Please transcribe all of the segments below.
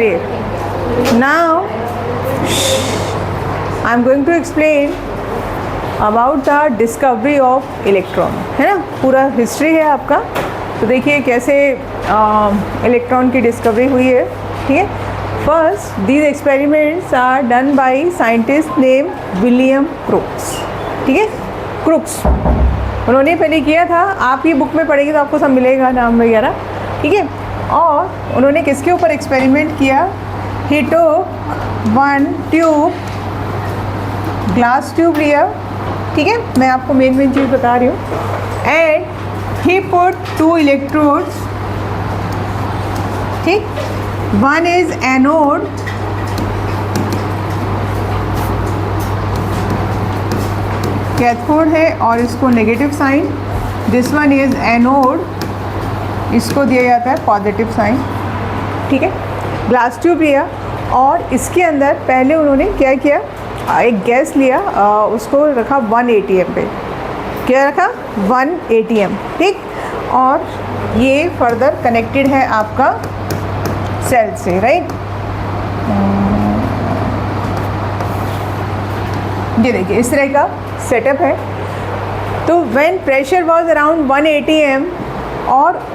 चलिए, now I am going to explain about the discovery of electron, है ना, पूरा हिस्ट्री है आपका। तो देखिए कैसे इलेक्ट्रॉन की डिस्कवरी हुई है, ठीक है। First these experiments are done by scientist name William Crookes, ठीक है, क्रुक्स उन्होंने पहले किया था। आप ये बुक में पढ़ेंगे तो आपको सब मिलेगा नाम वगैरह, ठीक है। और उन्होंने किसके ऊपर एक्सपेरिमेंट किया? He took one tube, glass tube लिया, ठीक है, मैं आपको मेन चीज़ बता रही हूँ। एंड ही पुट 2 इलेक्ट्रोड्स, ठीक, वन इज एनोड कैथोड है और इसको negative sign, this one is anode, इसको दिया जाता है पॉजिटिव साइन, ठीक है। ग्लास ट्यूब लिया और इसके अंदर पहले उन्होंने क्या किया, एक गैस लिया, उसको रखा 1 ATM पे, क्या रखा 1 ATM, ठीक। और ये फर्दर कनेक्टेड है आपका सेल से, राइट। ये देखिए इस तरह का सेटअप है। तो when pressure was around 1 ATM और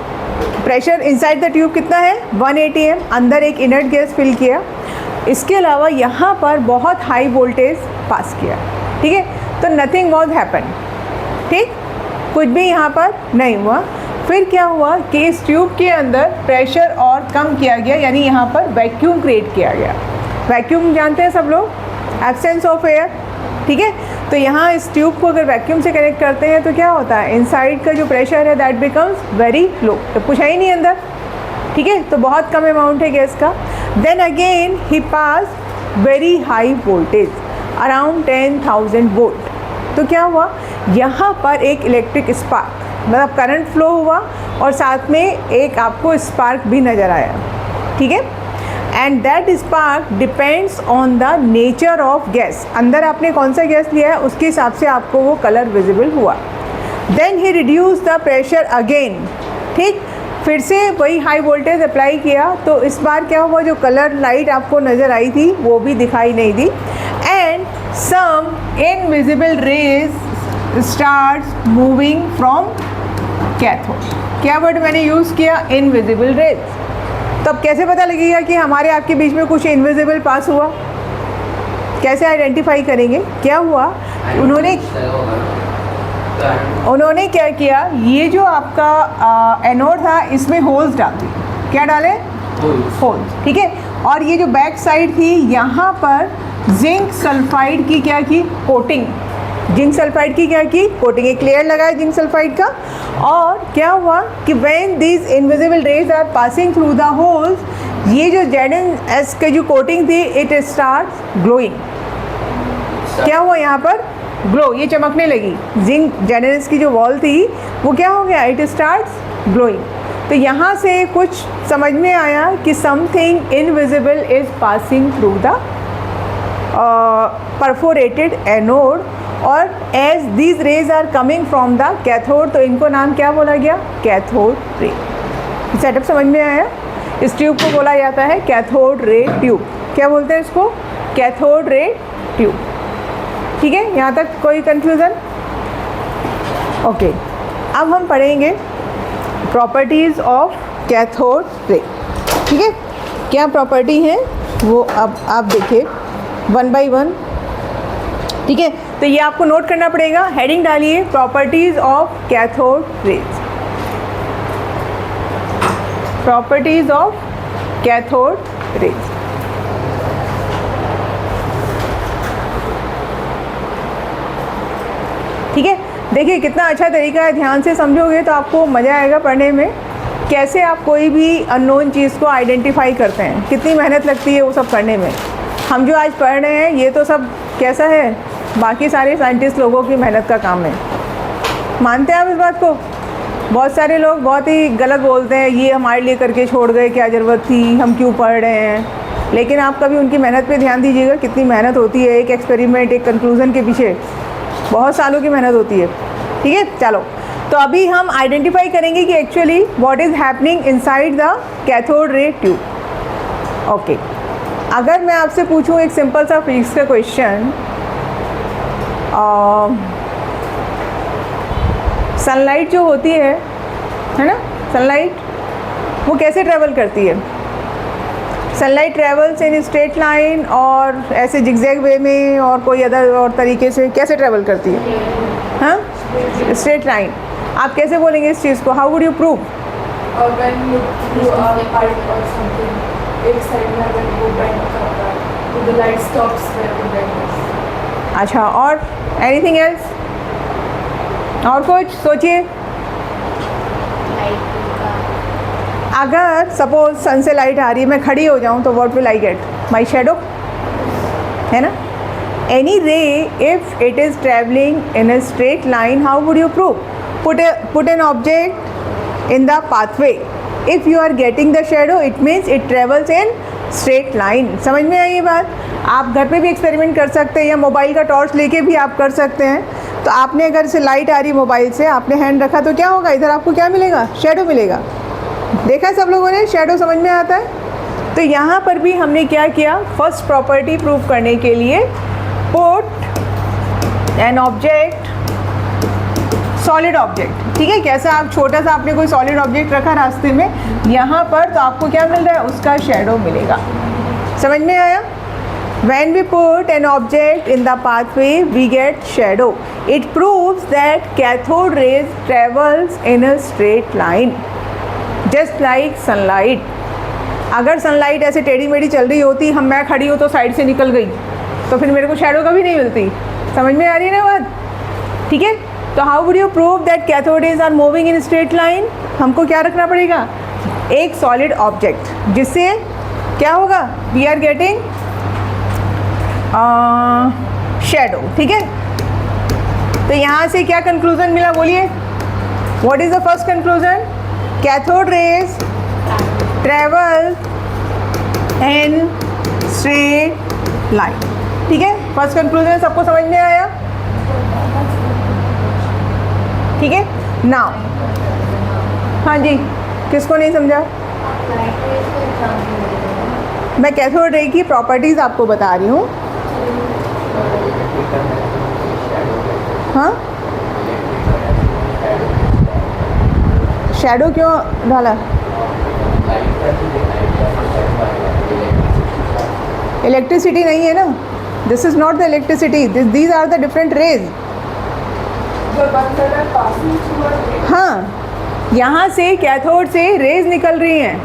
प्रेशर इनसाइड द ट्यूब कितना है 1 ATM, अंदर एक इनर्ट गैस फिल किया, इसके अलावा यहाँ पर बहुत हाई वोल्टेज पास किया, ठीक है। तो नथिंग वाज हैपन, ठीक, कुछ भी यहाँ पर नहीं हुआ। फिर क्या हुआ कि इस ट्यूब के अंदर प्रेशर और कम किया गया, यानी यहाँ पर वैक्यूम क्रिएट किया गया। वैक्यूम जानते हैं सब लोग, एब्सेंस ऑफ एयर, ठीक है। तो यहाँ इस ट्यूब को अगर वैक्यूम से कनेक्ट करते हैं तो क्या होता है, इनसाइड का जो प्रेशर है दैट बिकम्स वेरी लो, तो कुछ है ही नहीं अंदर, ठीक है, तो बहुत कम अमाउंट है गैस का। Then again he pass very high voltage around 10,000 volt. तो क्या हुआ, यहाँ पर एक इलेक्ट्रिक स्पार्क, मतलब करंट फ्लो हुआ और साथ में एक आपको स्पार्क भी नज़र आया, ठीक है। And that spark depends on the nature of gas, अंदर आपने कौन सा गैस लिया है उसके हिसाब से आपको वो कलर विजिबल हुआ। Then he reduce the pressure again, ठीक, फिर से वही हाई वोल्टेज अप्लाई किया, तो इस बार क्या हुआ, जो कलर लाइट आपको नज़र आई थी वो भी दिखाई नहीं दी। And some invisible rays starts moving from cathode. क्या वर्ड मैंने यूज़ किया, इनविजिबल रेज। तो अब कैसे पता लगेगा कि हमारे आपके बीच में कुछ इनविजिबल पास हुआ, कैसे आइडेंटिफाई करेंगे? क्या हुआ, उन्होंने क्या किया, ये जो आपका एनोड था इसमें होल्स डाल दिए, क्या डाले, होल्स, ठीक है। और ये जो बैक साइड थी यहाँ पर जिंक सल्फाइड की क्या की कोटिंग, जिंक सल्फाइड की क्या की कोटिंग, एक लेयर लगाया जिंक सल्फाइड का। और क्या हुआ कि when these invisible rays are passing through the holes, ये जो ZnS की जो कोटिंग थी इट स्टार्ट्स ग्लोइंग। क्या हुआ यहाँ पर, ग्लो, ये चमकने लगी, जिंक ZnS की जो वॉल थी वो क्या हो गया, इट स्टार्ट्स ग्लोइंग। तो यहाँ से कुछ समझ में आया कि something invisible is passing through the perforated anode, और as these rays are coming from the cathode, तो इनको नाम क्या बोला गया, कैथोड रे। सेटअप समझ में आया? इस ट्यूब को बोला जाता है कैथोड रे ट्यूब। क्या बोलते हैं इसको, कैथोड रे ट्यूब, ठीक है। यहाँ तक कोई कंफ्यूजन? ओके, अब हम पढ़ेंगे प्रॉपर्टीज़ ऑफ कैथोड रे, ठीक है। क्या प्रॉपर्टी है वो अब आप देखिए 1 by 1, ठीक है। तो ये आपको नोट करना पड़ेगा, हेडिंग डालिए properties of cathode rays, properties of cathode rays. ठीक है, देखिए कितना अच्छा तरीका है, ध्यान से समझोगे तो आपको मज़ा आएगा पढ़ने में। कैसे आप कोई भी अननोन चीज़ को आइडेंटिफाई करते हैं, कितनी मेहनत लगती है वो सब करने में। हम जो आज पढ़ रहे हैं ये तो सब कैसा है, बाकी सारे साइंटिस्ट लोगों की मेहनत का काम है। मानते हैं आप इस बात को? बहुत सारे लोग बहुत ही गलत बोलते हैं, ये हमारे लिए करके छोड़ गए, क्या ज़रूरत थी, हम क्यों पढ़ रहे हैं। लेकिन आप कभी उनकी मेहनत पे ध्यान दीजिएगा, कितनी मेहनत होती है एक एक्सपेरिमेंट, एक कंक्लूज़न के पीछे बहुत सालों की मेहनत होती है, ठीक है। चलो, तो अभी हम आइडेंटिफाई करेंगे कि actually what is happening inside the cathode ray tube. Okay, अगर मैं आपसे पूछूं एक सिंपल सा फिजिक्स का क्वेश्चन, सनलाइट जो होती है ना, सनलाइट वो कैसे ट्रैवल करती है? सनलाइट ट्रैवल्स इन स्ट्रेट लाइन और ऐसे जिगजैग वे में और कोई अदर और तरीके से कैसे ट्रैवल करती है? हाँ, स्ट्रेट लाइन। आप कैसे बोलेंगे इस चीज़ को? How would you prove? When you do a pipe or something, एक साइड में अगर वो बेंड करता है तो the light stops where the bend is. अच्छा, और एनीथिंग एल्स? और कुछ सोचिए। अगर सपोज सन से लाइट आ रही है, मैं खड़ी हो जाऊँ तो what will I get? My shadow, है ना? Any ray if it is travelling in a straight line, how would you prove? Put an object in the pathway, if you are getting the shadow it means it travels in straight line. समझ में आई ये बात? आप घर पे भी experiment कर सकते हैं या मोबाइल का टॉर्च लेके भी आप कर सकते हैं। तो आपने अगर से लाइट आ रही मोबाइल से, आपने हैंड रखा तो क्या होगा? इधर आपको क्या मिलेगा? शेडो मिलेगा। देखा है सब लोगों ने? शेडो समझ में आता है। तो यहाँ पर भी हमने क्या किया? फर्स्ट प्रॉपर्टी प्रूव करने के लिए put an object, solid object, ठीक है? कैसा आप छोटा सा आपने कोई सॉलिड ऑब्जेक्ट रखा रास्ते में यहाँ पर, तो आपको क्या मिल रहा है? उसका शेडो मिलेगा। समझ में आया? When we put an object in the pathway, we get shadow. It proves that cathode rays travels in a straight line, just like sunlight. अगर सनलाइट ऐसे टेढ़ी मेढ़ी चल रही होती, मैं खड़ी हूँ तो साइड से निकल गई, तो फिर मेरे को शेडो कभी नहीं मिलती। समझ में आ रही है ना बात? ठीक है? तो how would you prove that cathode rays are moving in straight line? हमको क्या रखना पड़ेगा? एक सॉलिड ऑब्जेक्ट, जिससे क्या होगा? We are getting shadow. ठीक है? तो यहाँ से क्या कंक्लूजन मिला? बोलिए, what is the first conclusion? Cathode rays travel in straight line. ठीक है? फर्स्ट कंक्लूजन सबको समझ में आया? ठीक है? नाउ, हाँ जी, किसको नहीं समझा? मैं कैथोड रे की प्रॉपर्टीज आपको बता रही हूँ। हाँ, शैडो क्यों डाला? इलेक्ट्रिसिटी नहीं है ना, this is not the electricity, these are the different rays. हाँ, यहाँ से कैथोड से रेज निकल रही हैं।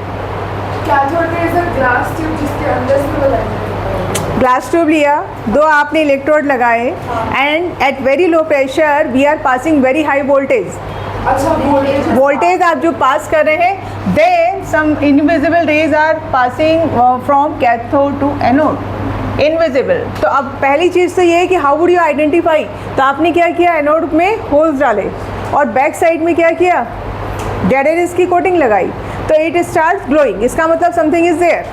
कैथोड रेज है ग्लास ट्यूब जिसके अंदर से वो लाइट, ग्लास ट्यूब लिया, दो आपने इलेक्ट्रोड लगाए and at very low pressure we are passing very high voltage. अच्छा, वोल्टेज आप जो पास कर रहे हैं, then some invisible rays are passing from cathode to anode, invisible. तो अब पहली चीज़ तो ये है कि हाउ वुड यू आइडेंटिफाई? तो आपने क्या किया? एनोड में होल्स डाले और बैक साइड में क्या किया? डेड एरिस की कोटिंग लगाई, तो इट स्टार्ट ग्लोइंग। इसका मतलब समथिंग इज देयर।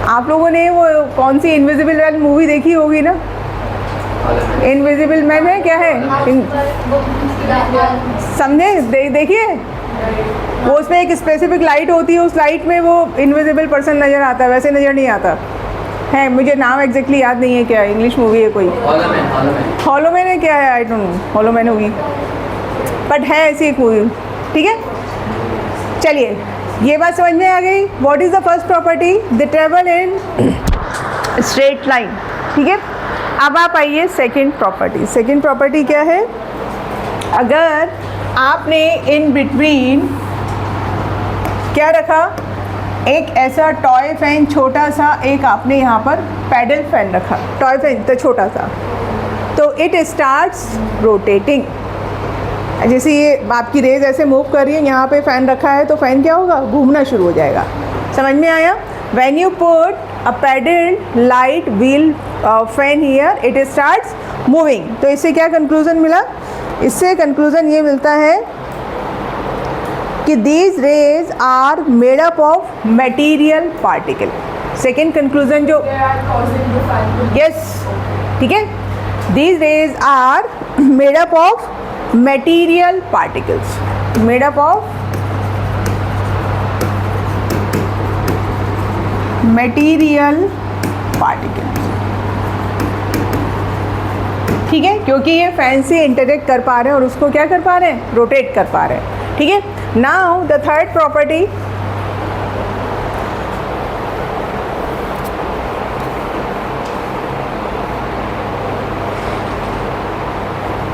आप लोगों ने वो कौन सी इनविजिबल मैन मूवी देखी होगी ना? इनविजिबल मैन है, क्या है? समझे? देखिए, वो उसमें एक स्पेसिफिक लाइट होती है, उस लाइट में वो इनविजिबल पर्सन नज़र आता है, वैसे नज़र नहीं आता है। मुझे नाम एग्जैक्टली याद नहीं है, क्या इंग्लिश मूवी है कोई? हॉलो मैन है, क्या है? I don't know, hollow man होगी, बट है ऐसी एक मूवी। ठीक है? चलिए, ये बात समझ में आ गई। What is the first property? The travel in straight line. ठीक है? अब आप आइए सेकंड प्रॉपर्टी। सेकंड प्रॉपर्टी क्या है? अगर आपने इन बिटवीन क्या रखा? एक ऐसा टॉय फैन छोटा सा, एक आपने यहाँ पर पैडल फैन रखा, टॉय फैन तो छोटा सा, तो इट स्टार्ट्स रोटेटिंग। जैसे ये आपकी रेज ऐसे मूव कर रही है, यहाँ पे फ़ैन रखा है तो फ़ैन क्या होगा? घूमना शुरू हो जाएगा। समझ में आया? When you put a paddle light wheel fan here, it starts moving. तो इससे क्या कंक्लूज़न मिला? इससे कंक्लूज़न ये मिलता है कि these rays are made up of material particle. Second conclusion जो, यस, ठीक है, these rays are made up of material particles, made up of material particle. ठीक है, क्योंकि ये फैन से इंटरेक्ट कर पा रहे हैं और उसको क्या कर पा रहे हैं, रोटेट कर पा रहे हैं। ठीक है, नाउ द थर्ड प्रॉपर्टी,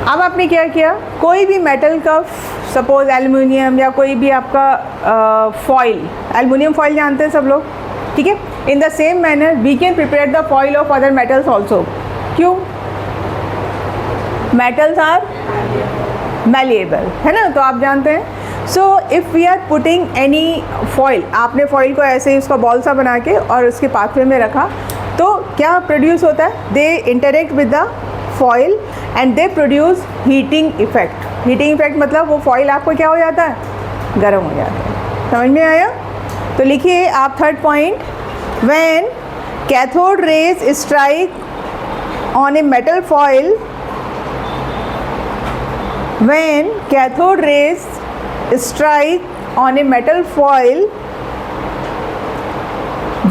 अब आपने क्या किया, कोई भी मेटल का, सपोज एल्युमिनियम या कोई भी आपका फॉइल, एल्युमिनियम फॉइल जानते हैं सब लोग, ठीक है। In the same manner we can prepare the foil of other metals also. क्यों? मेटल्स आर मैलिएबल, है ना, तो आप जानते हैं। So if we are putting any foil, आपने फॉइल को ऐसे ही उसका बॉल सा बना के और उसके पाथवे में रखा, तो क्या प्रोड्यूस होता है, they interact with the foil and they produce heating effect. Heating effect मतलब वो फॉइल आपको क्या हो जाता है, गर्म हो जाता है। समझ में आया? तो लिखिए आप third point, when cathode rays strike on a metal foil, when cathode rays strike on a metal foil,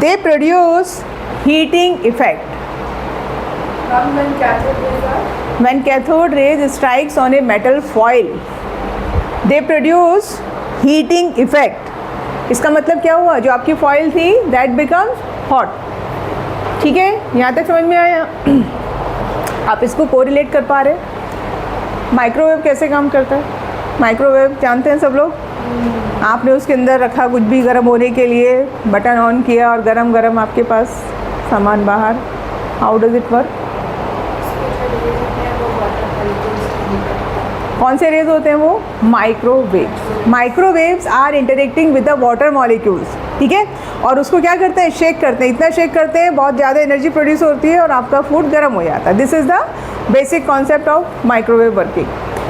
they produce heating effect. When cathode rays strikes on a metal foil, they produce heating effect. इसका मतलब क्या हुआ, जो आपकी foil थी that becomes hot। ठीक है, यहाँ तक समझ में आया? आप इसको कोरिलेट कर पा रहे। माइक्रोवेव कैसे काम करता है? माइक्रोवेव जानते हैं सब लोग? आपने उसके अंदर रखा कुछ भी गर्म होने के लिए, बटन ऑन किया और गरम गरम आपके पास सामान बाहर। How does it work? कौन से रेज होते हैं वो? Microwaves. Microwaves are interacting with the water molecules. ठीक है, और उसको क्या करते हैं, शेक करते हैं। इतना शेक करते हैं, बहुत ज़्यादा एनर्जी प्रोड्यूस होती है और आपका फूड गर्म हो जाता है। This is the basic concept of microwave working.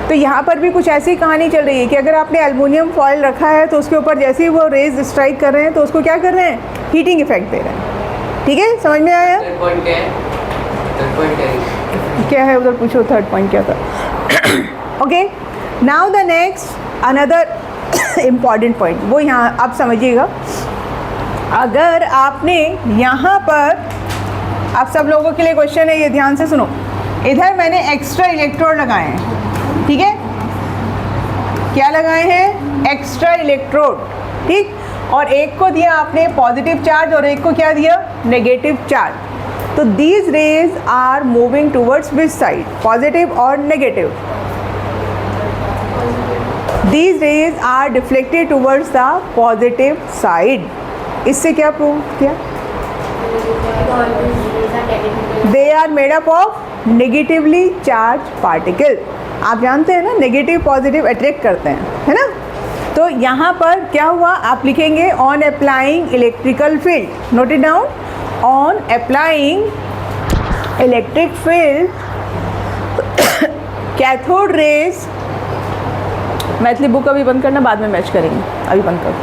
तो यहाँ पर भी कुछ ऐसी कहानी चल रही है कि अगर आपने एल्युमिनियम फॉइल रखा है तो उसके ऊपर जैसे ही वो रेज स्ट्राइक कर रहे हैं तो उसको क्या कर रहे हैं, हीटिंग इफेक्ट दे रहे हैं। ठीक है, समझ में आया? क्या है उधर, पूछो थर्ड पॉइंट क्या था। Okay, now the next another important point, वो यहाँ आप समझिएगा। अगर आपने यहाँ पर, आप सब लोगों के लिए क्वेश्चन है, ये ध्यान से सुनो। इधर मैंने एक्स्ट्रा इलेक्ट्रोड लगाए हैं। ठीक है, क्या लगाए हैं? Extra electrode. ठीक, और एक को दिया आपने पॉजिटिव चार्ज और एक को क्या दिया, नेगेटिव चार्ज। तो these rays are moving towards which side, positive और negative? These rays are deflected towards the positive side. इससे क्या प्रूव किया? They are made up of negatively charged particle. आप जानते हैं ना, नेगेटिव पॉजिटिव अट्रैक्ट करते हैं, है ना। तो यहाँ पर क्या हुआ, आप लिखेंगे on applying electrical field. Note it down, on applying electric field cathode rays, Maithili book अभी बंद करना, बाद में मैच करेंगे, अभी बंद कर,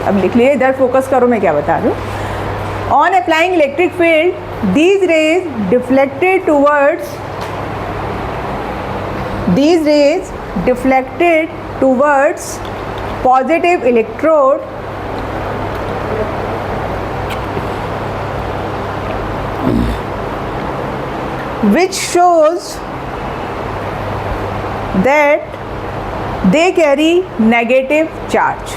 अब लिख लिए, इधर फोकस करो मैं क्या बता रही हूँ। On applying electric field these raise deflected towards positive electrode which shows that they carry negative charge.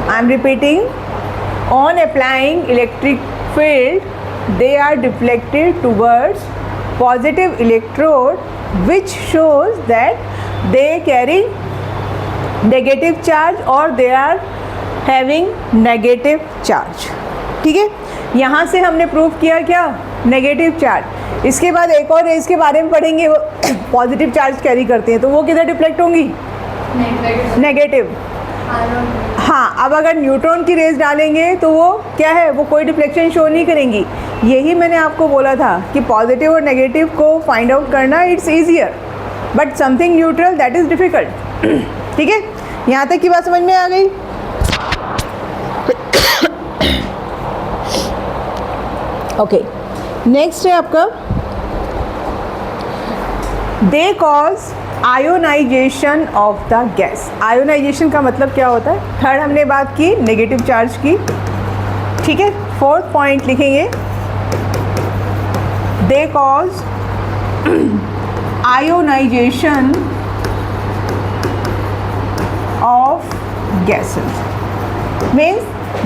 I am repeating, on applying electric field they are deflected towards positive electrode which shows that they carry negative charge or they are having negative charge. ठीक है, यहाँ से हमने prove किया क्या, negative charge. इसके बाद एक और रेज के बारे में पढ़ेंगे, वो पॉजिटिव चार्ज कैरी करते हैं, तो वो किधर डिफ्लेक्ट होंगी, नेगेटिव। हाँ, अब अगर न्यूट्रॉन की रेज डालेंगे तो वो क्या है, वो कोई डिफ्लेक्शन शो नहीं करेंगी। यही मैंने आपको बोला था कि पॉजिटिव और नेगेटिव को फाइंड आउट करना it's easier, but something neutral that is difficult. ठीक है, यहाँ तक की बात समझ में आ गई। ओके, नेक्स्ट है आपका, they cause ionization of the gas. Ionization का मतलब क्या होता है, थर्ड हमने बात की नेगेटिव चार्ज की, ठीक है, फोर्थ पॉइंट लिखेंगे, they cause ionization of gases, means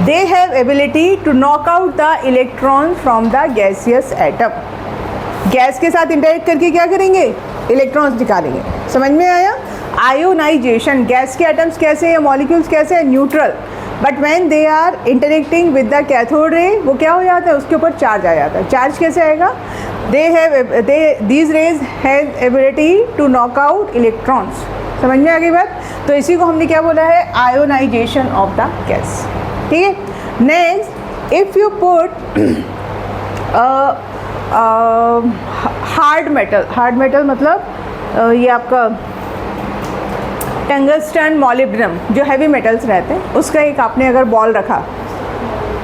they have ability to knock out the electron from the gaseous atom. Gas के साथ इंटरेक्ट करके क्या करेंगे, इलेक्ट्रॉन्स निकालेंगे। समझ में आया? आयोनाइजेशन, गैस के एटम्स कैसे हैं, मॉलिक्यूल्स कैसे हैं, neutral, but when they are interacting with the cathode ray वो क्या हो जाता है, उसके ऊपर चार्ज आ जाता है। चार्ज कैसे आएगा, these rays have ability to knock out electrons. समझ में आ गई बात? तो इसी को हमने क्या बोला है, आयोनाइजेशन ऑफ द गैस। ठीक है, next, if you put hard metal मतलब ये आपका टंगस्टन, मॉलिब्डेनम, जो हैवी मेटल्स रहते हैं उसका एक आपने अगर बॉल रखा,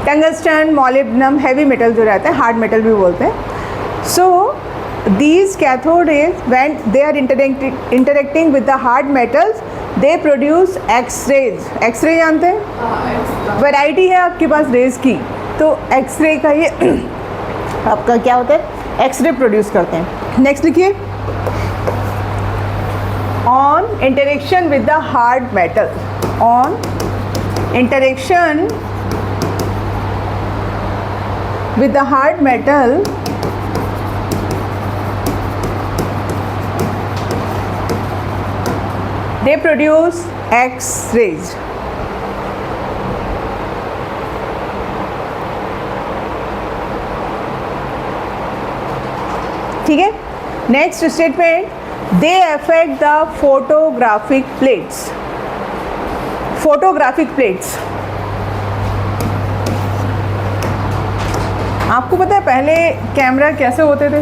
टंगस्टन, मॉलिब्डेनम, हैवी मेटल जो रहते हैं, हार्ड मेटल भी बोलते हैं। सो these cathode rays, when they are interacting with the hard metals, they produce X-rays. X-ray जानते हैं? वैरायटी है आपके पास रेज की, तो एक्सरे का ये आपका क्या होता है, एक्सरे प्रोड्यूस करते हैं। नेक्स्ट लिखिए, on interaction with the hard metal, on interaction with the hard metal they produce X-rays. ठीक है, next statement, they affect the photographic plates. Photographic plates, आपको पता है पहले कैमरा कैसे होते थे,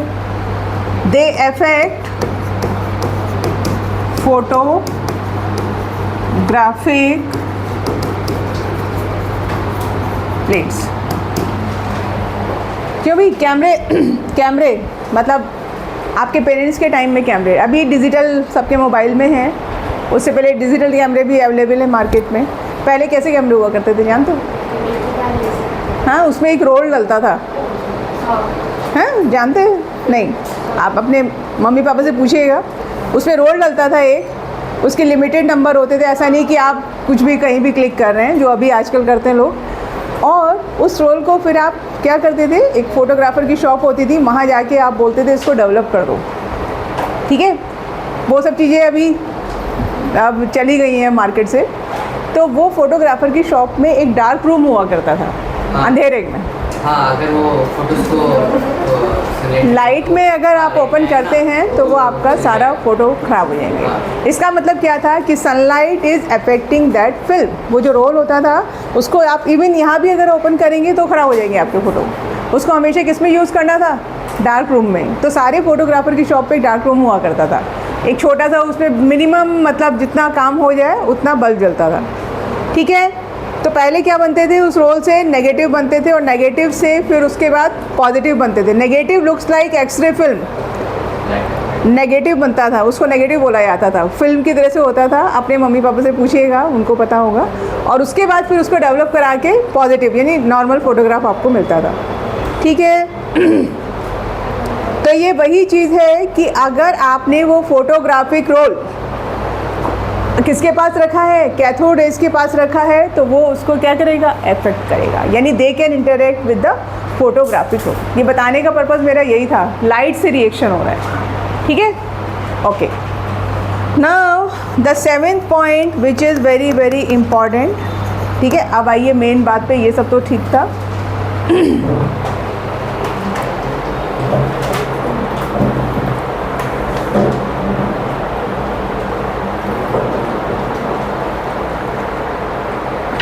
दे अफेक्ट फोटोग्राफिक प्लेट्स। क्यों भी कैमरे मतलब आपके पेरेंट्स के टाइम में कैमरे, अभी डिजिटल सबके मोबाइल में हैं, उससे पहले डिजिटल कैमरे भी अवेलेबल है मार्केट में। पहले कैसे कैमरे हुआ करते थे जानते हो? हाँ, उसमें एक रोल डलता था, हैं जानते हैं? नहीं, आप अपने मम्मी पापा से पूछिएगा, उसमें रोल डलता था एक, उसके लिमिटेड नंबर होते थे, ऐसा नहीं कि आप कुछ भी कहीं भी क्लिक कर रहे हैं जो अभी आजकल करते हैं लोग। और उस रोल को फिर आप क्या करते थे, एक फ़ोटोग्राफ़र की शॉप होती थी, वहाँ जाके आप बोलते थे इसको डेवलप कर दो। ठीक है, वो सब चीज़ें अभी अब चली गई हैं मार्केट से। तो वो फ़ोटोग्राफ़र की शॉप में एक डार्क रूम हुआ करता था, अंधेरे में। हाँ, अगर वो फोटोज को लाइट में अगर आप ओपन करते हैं तो वो आपका सारा फ़ोटो ख़राब हो जाएंगे। इसका मतलब क्या था कि sunlight is affecting that film. वो जो रोल होता था उसको आप इवन यहाँ भी अगर ओपन करेंगे तो ख़राब हो जाएंगे आपके फ़ोटो। उसको हमेशा किस में यूज़ करना था, डार्क रूम में। तो सारे फ़ोटोग्राफ़र की शॉप पे डार्क रूम हुआ करता था, एक छोटा सा, उसमें मिनिमम मतलब जितना काम हो जाए उतना बल्ब जलता था। ठीक है, तो पहले क्या बनते थे, उस रोल से नेगेटिव बनते थे और नेगेटिव से फिर उसके बाद पॉजिटिव बनते थे। Negative looks like X ray film, negative बनता था, उसको नेगेटिव बोला जाता था, फिल्म की तरह से होता था। अपने मम्मी पापा से पूछिएगा, उनको पता होगा। और उसके बाद फिर उसको डेवलप करा के पॉजिटिव यानी नॉर्मल फ़ोटोग्राफ आपको मिलता था। ठीक है, तो ये वही चीज़ है कि अगर आपने वो फोटोग्राफिक रोल किसके पास रखा है, कैथोड रेज के पास रखा है, तो वो उसको क्या करेगा, अफेक्ट करेगा, यानी they can interact with the photographic roll. ये बताने का पर्पज़ मेरा यही था, लाइट से रिएक्शन हो रहा है। ठीक है, okay. Now the 7th point which is very very important. ठीक है, अब आइए मेन बात पे। ये सब तो ठीक था।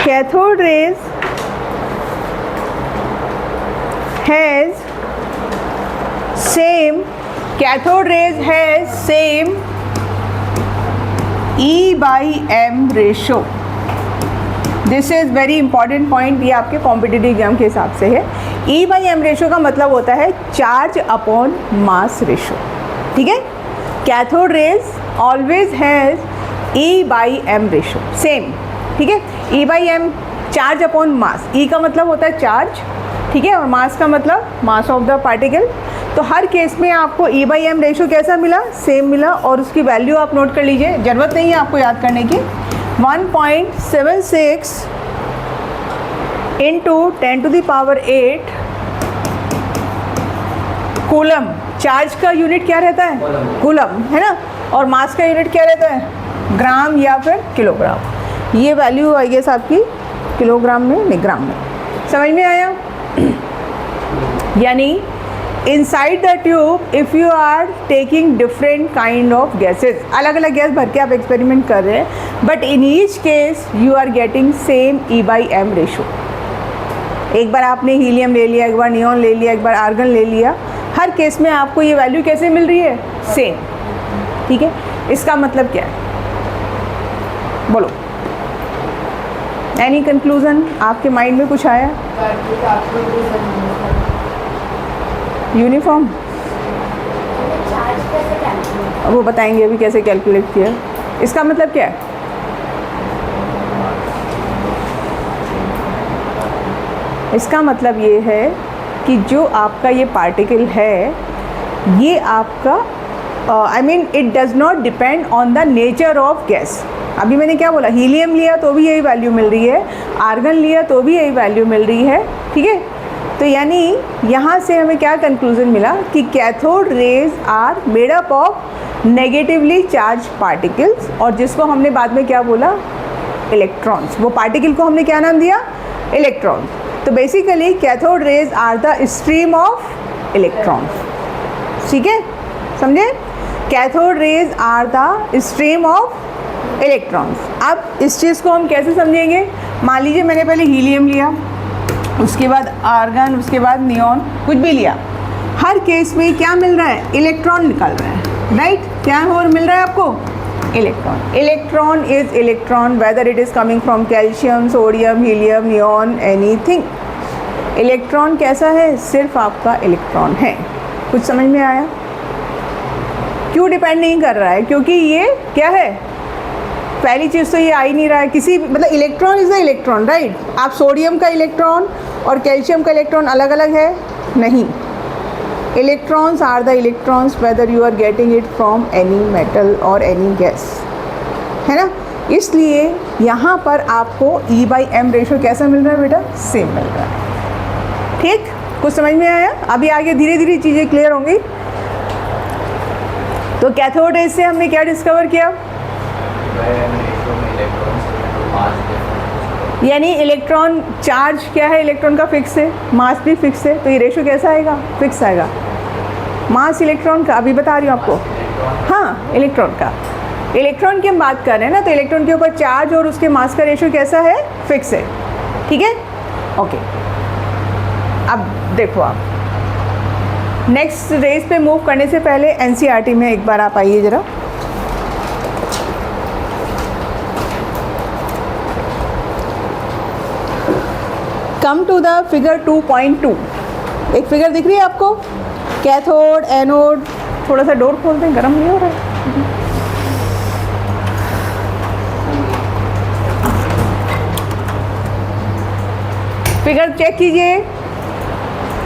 Cathode rays has same E/m ratio. This is very important point. ये आपके कॉम्पिटिटिव एग्जाम के हिसाब से है। E/m रेशो का मतलब होता है चार्ज अपॉन मास रेशो। ठीक है, cathode rays always has E/m ratio same. ठीक है, E/m चार्ज अपॉन मास, ई का मतलब होता है चार्ज, ठीक है, और मास का मतलब मास ऑफ द पार्टिकल। तो हर केस में आपको E/m रेशो कैसा मिला, सेम मिला, और उसकी वैल्यू आप नोट कर लीजिए, ज़रूरत नहीं है आपको याद करने की। 1.76 इंटू 10⁸ कूलम। चार्ज का यूनिट क्या रहता है, कूलम, है ना, और मास का यूनिट क्या रहता है, ग्राम या फिर किलोग्राम। ये वैल्यू आई गेस आपकी किलोग्राम में, नहीं ग्राम में। समझ में आया? यानी inside the tube if you are taking different kind of gases, अलग अलग गैस भर के आप एक्सपेरिमेंट कर रहे हैं, but in each case you are getting same E/m ratio. एक बार आपने हीलियम ले लिया, एक बार नियॉन ले लिया, एक बार आर्गन ले लिया, हर केस में आपको ये वैल्यू कैसे मिल रही है, सेम, ठीक है। इसका मतलब क्या है, बोलो, एनी कंक्लूजन आपके माइंड में कुछ आया? यूनिफॉर्म, चार्ज कैसे कैलकुलेट? वो बताएंगे अभी कैसे कैलकुलेट किया। इसका मतलब क्या है, इसका मतलब ये है कि जो आपका ये पार्टिकल है, ये आपका I mean it does not depend on the nature of gas. अभी मैंने क्या बोला, हीलियम लिया तो भी यही वैल्यू मिल रही है, आर्गन लिया तो भी यही वैल्यू मिल रही है, ठीक है। तो यानी यहाँ से हमें क्या कंक्लूजन मिला कि cathode rays are made up of negatively charge particles, और जिसको हमने बाद में क्या बोला, इलेक्ट्रॉन्स। वो पार्टिकल को हमने क्या नाम दिया, इलेक्ट्रॉन। तो basically cathode rays are the stream of electrons, ठीक है, समझे? Cathode rays are the stream of electrons. अब इस चीज़ को हम कैसे समझेंगे, मान लीजिए मैंने पहले हीलियम लिया, उसके बाद आर्गन, उसके बाद नियॉन, कुछ भी लिया, हर केस में क्या मिल रहा है, इलेक्ट्रॉन निकल रहा है, राइट? क्या और मिल रहा है आपको, electron. Electron is electron whether it is coming from calcium, sodium, helium, neon, anything. Electron कैसा है, सिर्फ आपका इलेक्ट्रॉन है। कुछ समझ में आया? क्यों डिपेंड नहीं कर रहा है, क्योंकि ये क्या है, पहली चीज़ तो ये आ ही नहीं रहा है किसी, मतलब electron is the electron, right? आप सोडियम का इलेक्ट्रॉन और कैल्शियम का इलेक्ट्रॉन अलग अलग है, नहीं। Electrons are the electrons whether you are getting it from any metal और एनी गैस, है ना। इसलिए यहाँ पर आपको E/m रेशो कैसा मिल रहा है बेटा, सेम मिल रहा है, ठीक? कुछ समझ में आया? अभी आगे धीरे धीरे चीज़ें क्लियर होंगी। तो कैथोड रेज से हमने क्या डिस्कवर किया, यानी इलेक्ट्रॉन चार्ज क्या है, इलेक्ट्रॉन का फिक्स है, मास भी फिक्स है, तो ये रेशो कैसा आएगा, फिक्स आएगा। मास इलेक्ट्रॉन का अभी बता रही हूँ आपको, हाँ इलेक्ट्रॉन का, इलेक्ट्रॉन की हम बात कर रहे हैं ना, तो इलेक्ट्रॉन के ऊपर चार्ज और उसके मास का रेशो कैसा है, फिक्स है, ठीक है, ओके। अब देखो आप नेक्स्ट रेस पे मूव करने से पहले NCERT में एक बार आप आइए ज़रा। Come to the figure 2.2। एक फिगर दिख रही है आपको, कैथोड, एनोड, थोड़ा सा डोर खोल दें, गर्म नहीं हो रहा है। फिगर चेक कीजिए,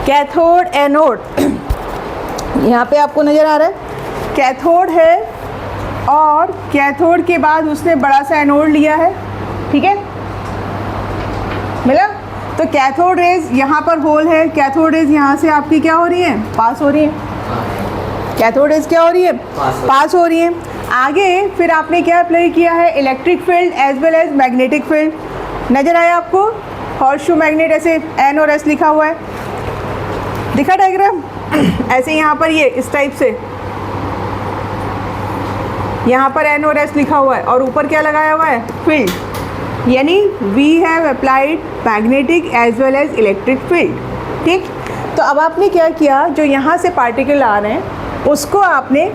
कैथोड, एनोड, यहाँ पे आपको नज़र आ रहा है कैथोड है, और कैथोड के बाद उसने बड़ा सा एनोड लिया है, ठीक है, मिला। तो कैथोड रेज यहाँ पर होल है, कैथोड रेज यहाँ से आपकी क्या हो रही है, पास हो रही है, कैथोड रेज क्या हो रही है, पास हो रही है। आगे फिर आपने क्या अप्लाई किया है, electric field as well as magnetic field. नज़र आया आपको, हॉर्सशू मैग्नेट, ऐसे N और S लिखा हुआ है, दिखा डायग्राम ऐसे यहाँ पर ये इस टाइप से, यहाँ पर N और S लिखा हुआ है, और ऊपर क्या लगाया हुआ है, फील्ड, यानी we have applied magnetic as well as electric field, ठीक। तो अब आपने क्या किया, जो यहाँ से पार्टिकल आ रहे हैं उसको आपने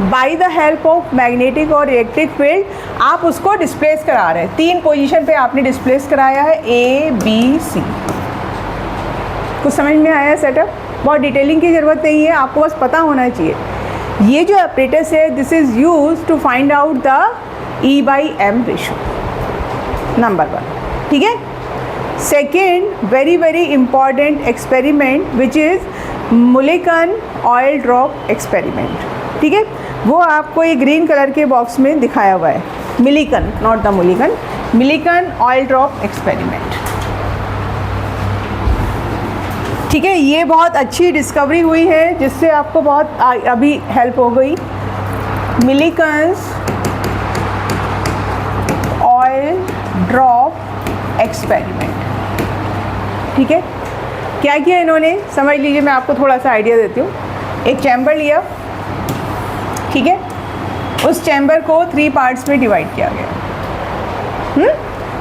by the help of magnetic और इलेक्ट्रिक फील्ड आप उसको डिस्प्लेस करा रहे हैं। 3 पोजीशन पे आपने डिस्प्लेस कराया है, A, B, C। कुछ समझ में आया सेटअप? बहुत डिटेलिंग की ज़रूरत नहीं है, आपको बस पता होना चाहिए। ये जो ऑपरेटर्स है, this is use to find out the E/m ratio, number 1, ठीक है। Second very important experiment which is Millikan oil drop experiment. ठीक है, वो आपको ये ग्रीन कलर के बॉक्स में दिखाया हुआ है, Millikan, not the Mulliken, Millikan oil drop experiment. ठीक है, ये बहुत अच्छी डिस्कवरी हुई है जिससे आपको बहुत अभी हेल्प हो गई। Millikan's oil drop experiment. ठीक है, क्या किया इन्होंने समझ लीजिए, मैं आपको थोड़ा सा आइडिया देती हूँ। एक चैम्बर लिया, ठीक है, उस चैम्बर को 3 पार्ट्स में डिवाइड किया गया।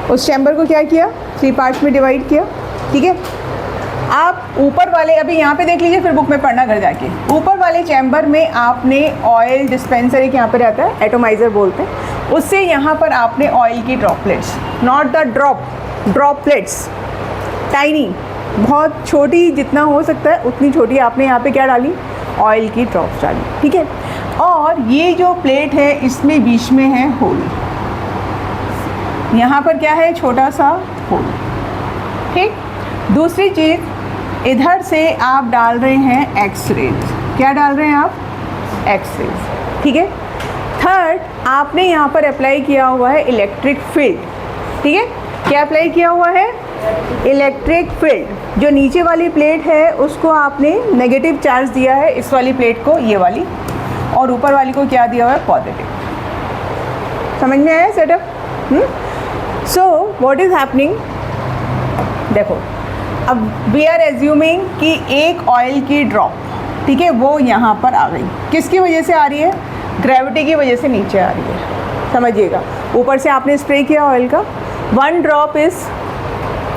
उस चैम्बर को क्या किया, 3 पार्ट्स में डिवाइड किया। ठीक है, आप ऊपर वाले, अभी यहाँ पे देख लीजिए, फिर बुक में पढ़ना घर जाके। ऊपर वाले चैम्बर में आपने ऑयल डिस्पेंसर, एक यहाँ पे रहता है, एटोमाइज़र बोलते हैं, उससे यहाँ पर आपने ऑयल की droplets, not the drop, droplets, tiny, बहुत छोटी, जितना हो सकता है उतनी छोटी आपने यहाँ पे क्या डाली, ऑयल की ड्रॉप्स डाली। ठीक है, और ये जो प्लेट है इसमें बीच में है होल, यहाँ पर क्या है, छोटा सा होल। ठीक, दूसरी चीज़, इधर से आप डाल रहे हैं एक्सरेज। क्या डाल रहे हैं आप, एक्सरेज। ठीक है, थर्ड, आपने यहाँ पर अप्लाई किया हुआ है इलेक्ट्रिक फील्ड। ठीक है, क्या अप्लाई किया हुआ है, इलेक्ट्रिक फील्ड। जो नीचे वाली प्लेट है उसको आपने नेगेटिव चार्ज दिया है, इस वाली प्लेट को, ये वाली, और ऊपर वाली को क्या दिया हुआ है, पॉजिटिव। समझ में आया setup. So what is happening, देखो, अब वी आर एज्यूमिंग कि एक ऑयल की ड्रॉप, ठीक है, वो यहाँ पर आ गई। किसकी वजह से आ रही है, ग्रेविटी की वजह से नीचे आ रही है। समझिएगा, ऊपर से आपने स्प्रे किया ऑयल का, 1 ड्रॉप इज़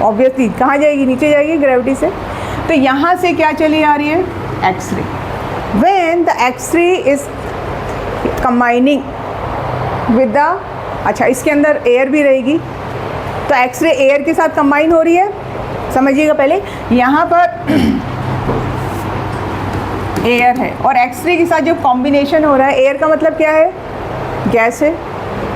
ऑब्वियसली कहाँ जाएगी, नीचे जाएगी ग्रेविटी से। तो यहाँ से क्या चली आ रही है, X ray. When the X ray is combining with the, अच्छा इसके अंदर एयर भी रहेगी, तो एक्सरे एयर के साथ कंबाइन हो रही है। समझिएगा, पहले यहाँ पर एयर है और एक्सरे के साथ जो कॉम्बिनेशन हो रहा है, एयर का मतलब क्या है, गैस है,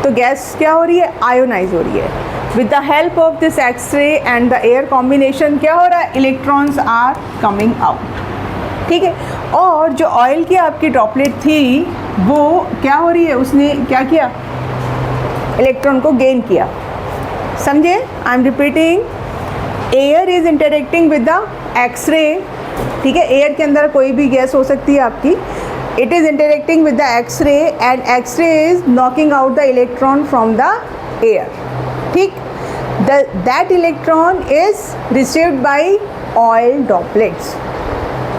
तो गैस क्या हो रही है, आयोनाइज हो रही है। With the help of this X ray and the air combination क्या हो रहा है, इलेक्ट्रॉन्स आर कमिंग आउट। ठीक है, और जो ऑयल की आपकी ड्रॉपलेट थी वो क्या हो रही है, उसने क्या किया, इलेक्ट्रॉन को गेन किया। समझे, I am repeating, air is interacting with the X ray. ठीक है, एयर के अंदर कोई भी गैस हो सकती है आपकी, it is interacting with the X ray and X ray is knocking out the electron from the air. ठीक, that electron is received by oil droplets,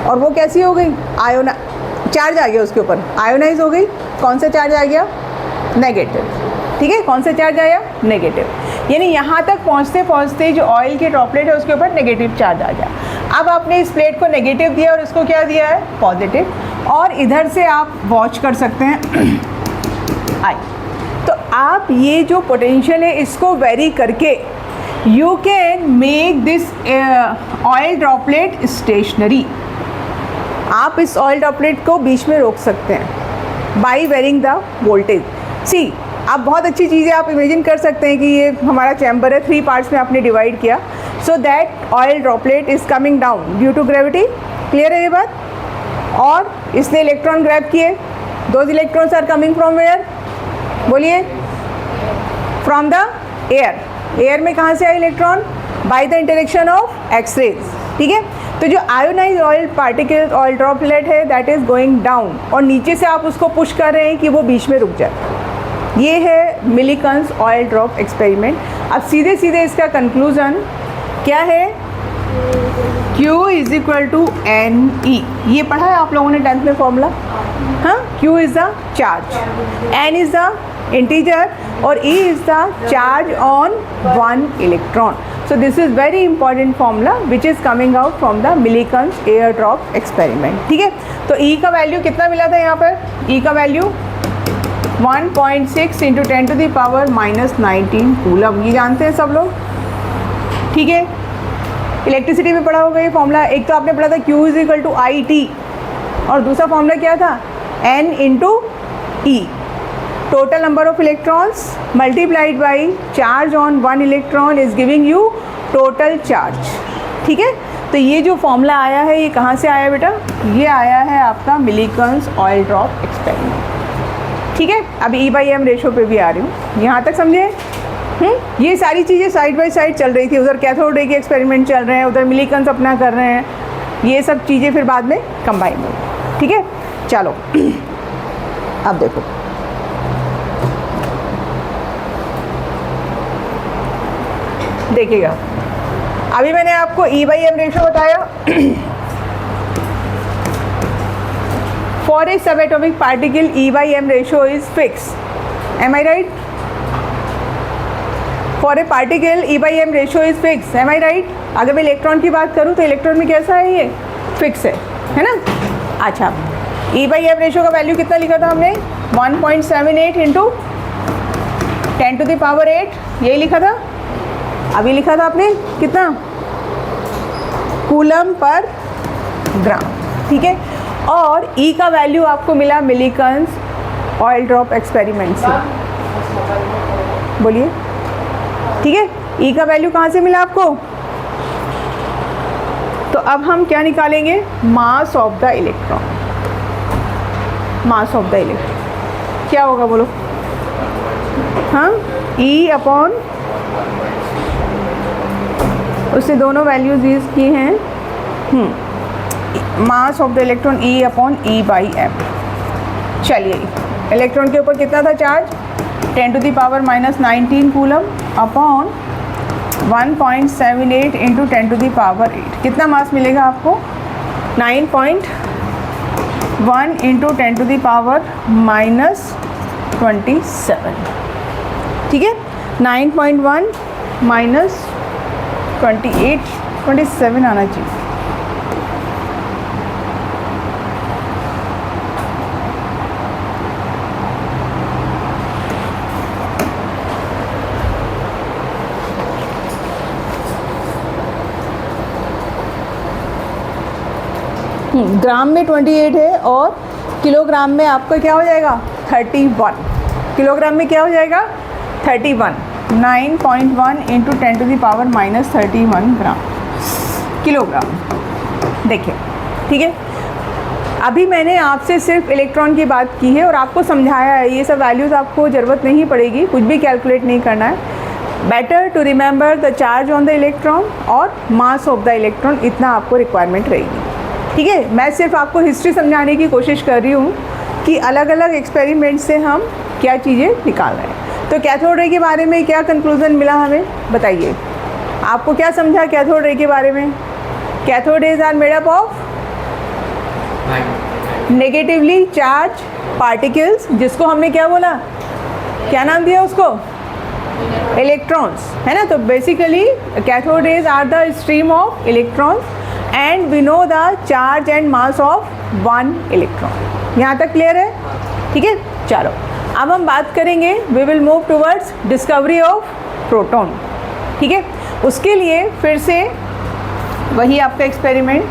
और वो कैसी हो गई, आयोना, चार्ज आ गया उसके ऊपर, आयोनाइज हो गई। कौन सा चार्ज आ गया, नेगेटिव। ठीक है, कौन सा चार्ज आया, नेगेटिव। यानी यहाँ तक पहुँचते पहुँचते जो ऑयल की ड्रॉपलेट है उसके ऊपर नेगेटिव चार्ज आ गया। अब आपने इस प्लेट को नेगेटिव दिया और इसको क्या दिया है, पॉजिटिव, और इधर से आप वॉच कर सकते हैं आई। तो आप ये जो पोटेंशियल है इसको वेरी करके you can make this oil droplet stationary. आप इस ऑयल ड्रॉपलेट को बीच में रोक सकते हैं बाई वेरिंग द वोल्टेज। सी, आप बहुत अच्छी चीज़ें आप इमेजिन कर सकते हैं कि ये हमारा चैम्बर है, 3 पार्ट्स में आपने डिवाइड किया, so that oil droplet is coming down due to gravity. Clear है ये बात, और इसने इलेक्ट्रॉन ग्रैब किए, those electrons are coming from where, बोलिए, फ्रॉम द एयर। एयर में कहाँ से आए electron, by the interaction of X rays. ठीक है, तो जो ionize oil particle, oil droplet है, दैट इज़ गोइंग डाउन, और नीचे से आप उसको पुश कर रहे हैं कि वो बीच में रुक जाए। ये है मिलिकन्स ऑयल ड्रॉप एक्सपेरिमेंट। अब सीधे सीधे इसका कंक्लूजन क्या है, Q is equal to NE। ये पढ़ा है आप लोगों ने 10th में फॉर्मूला, हाँ, Q is the charge, N is the integer, और E is the charge on 1 electron. So this is very important formula which is coming out from the Millikan's air drop experiment। ठीक है, तो E का value कितना मिला था यहाँ पर, E का वैल्यू 1.6 × 10⁻⁻19 कूलम, ये जानते हैं सब लोग। ठीक है, इलेक्ट्रिसिटी में पढ़ा होगा ये फॉर्मूला। एक तो आपने पढ़ा था Q is equal to IT, और दूसरा फॉर्मूला क्या था, N × E। Total number of electrons multiplied by charge on one electron is giving you total charge. ठीक है, तो ये जो फॉर्मूला आया है ये कहाँ से आया बेटा? ये आया है आपका मिलीकन्स ऑयल ड्रॉप एक्सपेरिमेंट। ठीक है, अब E/m रेशो पे भी आ रही हूँ, यहाँ तक समझे? ये सारी चीज़ें साइड बाय साइड चल रही थी, उधर कैथोड रे के एक्सपेरिमेंट चल रहे हैं, उधर मिलीकन्स अपना कर रहे हैं, ये सब चीज़ें फिर बाद में कंबाइन होंगी। ठीक है, चलो अब देखो, देखिएगा, अभी मैंने आपको E/m रेशो बताया for a subatomic particle E/m ratio is fix, am I right? For a particle E/m ratio is fix, am I right? अगर मैं इलेक्ट्रॉन की बात करूँ तो इलेक्ट्रॉन में कैसा है? ये फिक्स है ना? अच्छा, E/m रेशो का वैल्यू कितना लिखा था हमने? 1.78 इंटू 10⁸, यही लिखा था। अभी लिखा था आपने कितना? कूलम पर ग्राम। ठीक है, और E का वैल्यू आपको मिला मिलीकन्स ऑयल ड्रॉप एक्सपेरिमेंट से। बोलिए, ठीक है, E का वैल्यू कहाँ से मिला आपको? तो अब हम क्या निकालेंगे? Mass of the electron. Mass of the electron क्या होगा बोलो? हाँ, E/, उससे दोनों वैल्यूज यूज की हैं। Mass of the electron E/m। चलिए, इलेक्ट्रॉन के ऊपर कितना था चार्ज? 10⁻⁻19 coulomb upon 1.78 into 10⁸। कितना मास मिलेगा आपको? 9.1 इंटू 10⁻⁻27। ठीक है, 9.1 माइनस 27 आना चाहिए। ग्राम में 28 है और किलोग्राम में आपका क्या हो जाएगा? 31। किलोग्राम में क्या हो जाएगा? 31। 9.1 इंटू 10⁻⁻31 ग्राम किलोग्राम। देखिए, ठीक है, अभी मैंने आपसे सिर्फ इलेक्ट्रॉन की बात की है और आपको समझाया है, ये सब वैल्यूज़ आपको ज़रूरत नहीं पड़ेगी, कुछ भी कैलकुलेट नहीं करना है। Better to remember the charge on the electron और मास ऑफ द इलेक्ट्रॉन, इतना आपको रिक्वायरमेंट रहेगी। ठीक है, मैं सिर्फ आपको हिस्ट्री समझाने की कोशिश कर रही हूँ कि अलग अलग एक्सपेरिमेंट से हम क्या चीज़ें निकाल रहे हैं। तो कैथोड रे के बारे में क्या कंक्लूजन मिला हमें, बताइए? आपको क्या समझा कैथोड रे के बारे में? Cathode rays are made up of negatively charge particles, जिसको हमने क्या बोला? क्या नाम दिया उसको? इलेक्ट्रॉन्स, है ना? तो basically cathode rays are the stream of electrons and we know the charge and mass of one electron. यहाँ तक क्लियर है? ठीक है, चलो अब हम बात करेंगे, we will move towards discovery of proton. ठीक है, उसके लिए फिर से वही आपका एक्सपेरिमेंट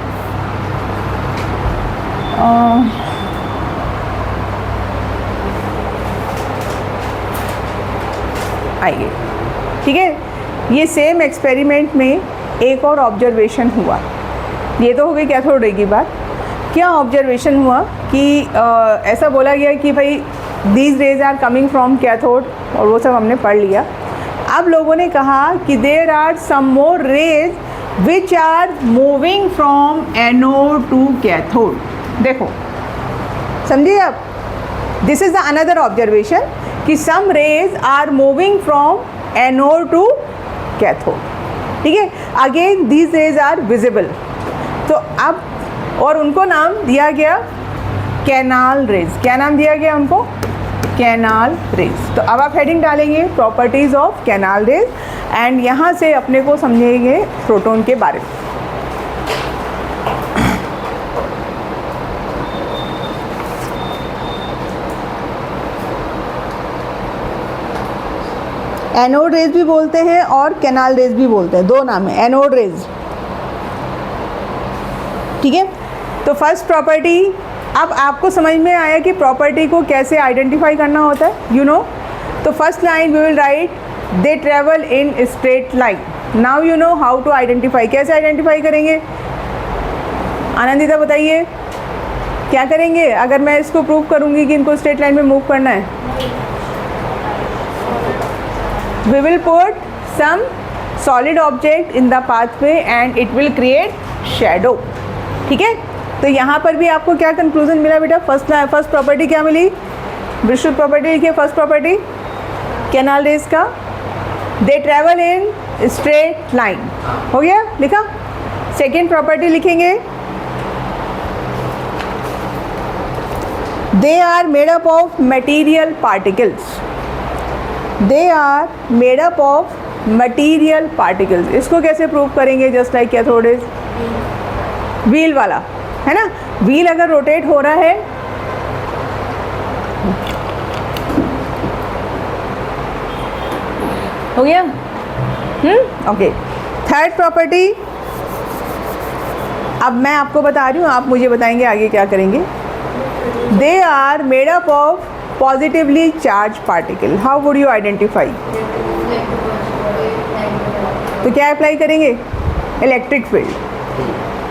आइए। ठीक है, ये सेम एक्सपेरिमेंट में एक और ऑब्जर्वेशन हुआ। ये तो हो गई कैथोड रे की बात। क्या ऑब्जर्वेशन हुआ कि ऐसा बोला गया कि भाई these rays are coming from cathode, और वो सब हमने पढ़ लिया। अब लोगों ने कहा कि there are some more rays which are moving from anode to cathode. देखो, समझिए आप, this is the another observation कि some rays are moving from anode to cathode. ठीक है, again these rays are visible. तो अब और उनको नाम दिया गया कैनाल रेज। क्या नाम दिया गया उनको? Canal raise. तो अब आप हेडिंग डालेंगे properties of canal raise and यहाँ से अपने को समझेंगे प्रोटॉन के बारे में। एनोड रेज भी बोलते हैं और कैनाल रेज भी बोलते हैं, दो नाम है एनोड रेज। ठीक है, तो फर्स्ट प्रॉपर्टी अब आपको समझ में आया कि प्रॉपर्टी को कैसे आइडेंटिफाई करना होता है, यू नो। तो first line we will write they travel in straight line. Now you know how to identify. कैसे आइडेंटिफाई करेंगे आनंदिता, बताइए क्या करेंगे अगर मैं इसको प्रूव करूंगी कि इनको स्ट्रेट लाइन में मूव करना है? We will put some solid object in the pathway and it will create shadow. ठीक है, तो यहाँ पर भी आपको क्या कंक्लूजन मिला बेटा? फर्स्ट प्रॉपर्टी क्या मिली? विशुद्ध प्रॉपर्टी लिखिए। फर्स्ट प्रॉपर्टी कैनाल रेज का, they travel in straight line, हो गया लिखा। सेकेंड प्रॉपर्टी लिखेंगे, they are made up of material particles. They are made up of material particles. इसको कैसे प्रूव करेंगे? Just like cathode rays, wheel वाला है ना। व्हील अगर रोटेट हो रहा है हो गया। ओके, थर्ड प्रॉपर्टी अब मैं आपको बता रही हूँ, आप मुझे बताएंगे आगे क्या करेंगे। They are made up of positively charge particle. How would you identify? तो क्या अप्लाई करेंगे? इलेक्ट्रिक फील्ड,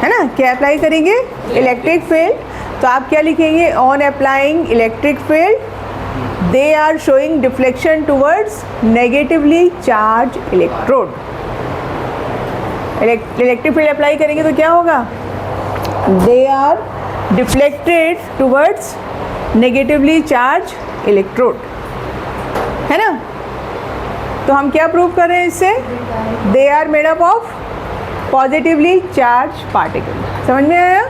है ना। क्या अप्लाई करेंगे? Electric field. तो आप क्या लिखेंगे? On applying electric field they are showing deflection towards negatively charge electrode. Electric field apply करेंगे तो क्या होगा? They are deflected towards negatively charge electrode, है ना। तो हम क्या प्रूव कर रहे हैं इससे? They are made up of positively charge particle. समझ में आया?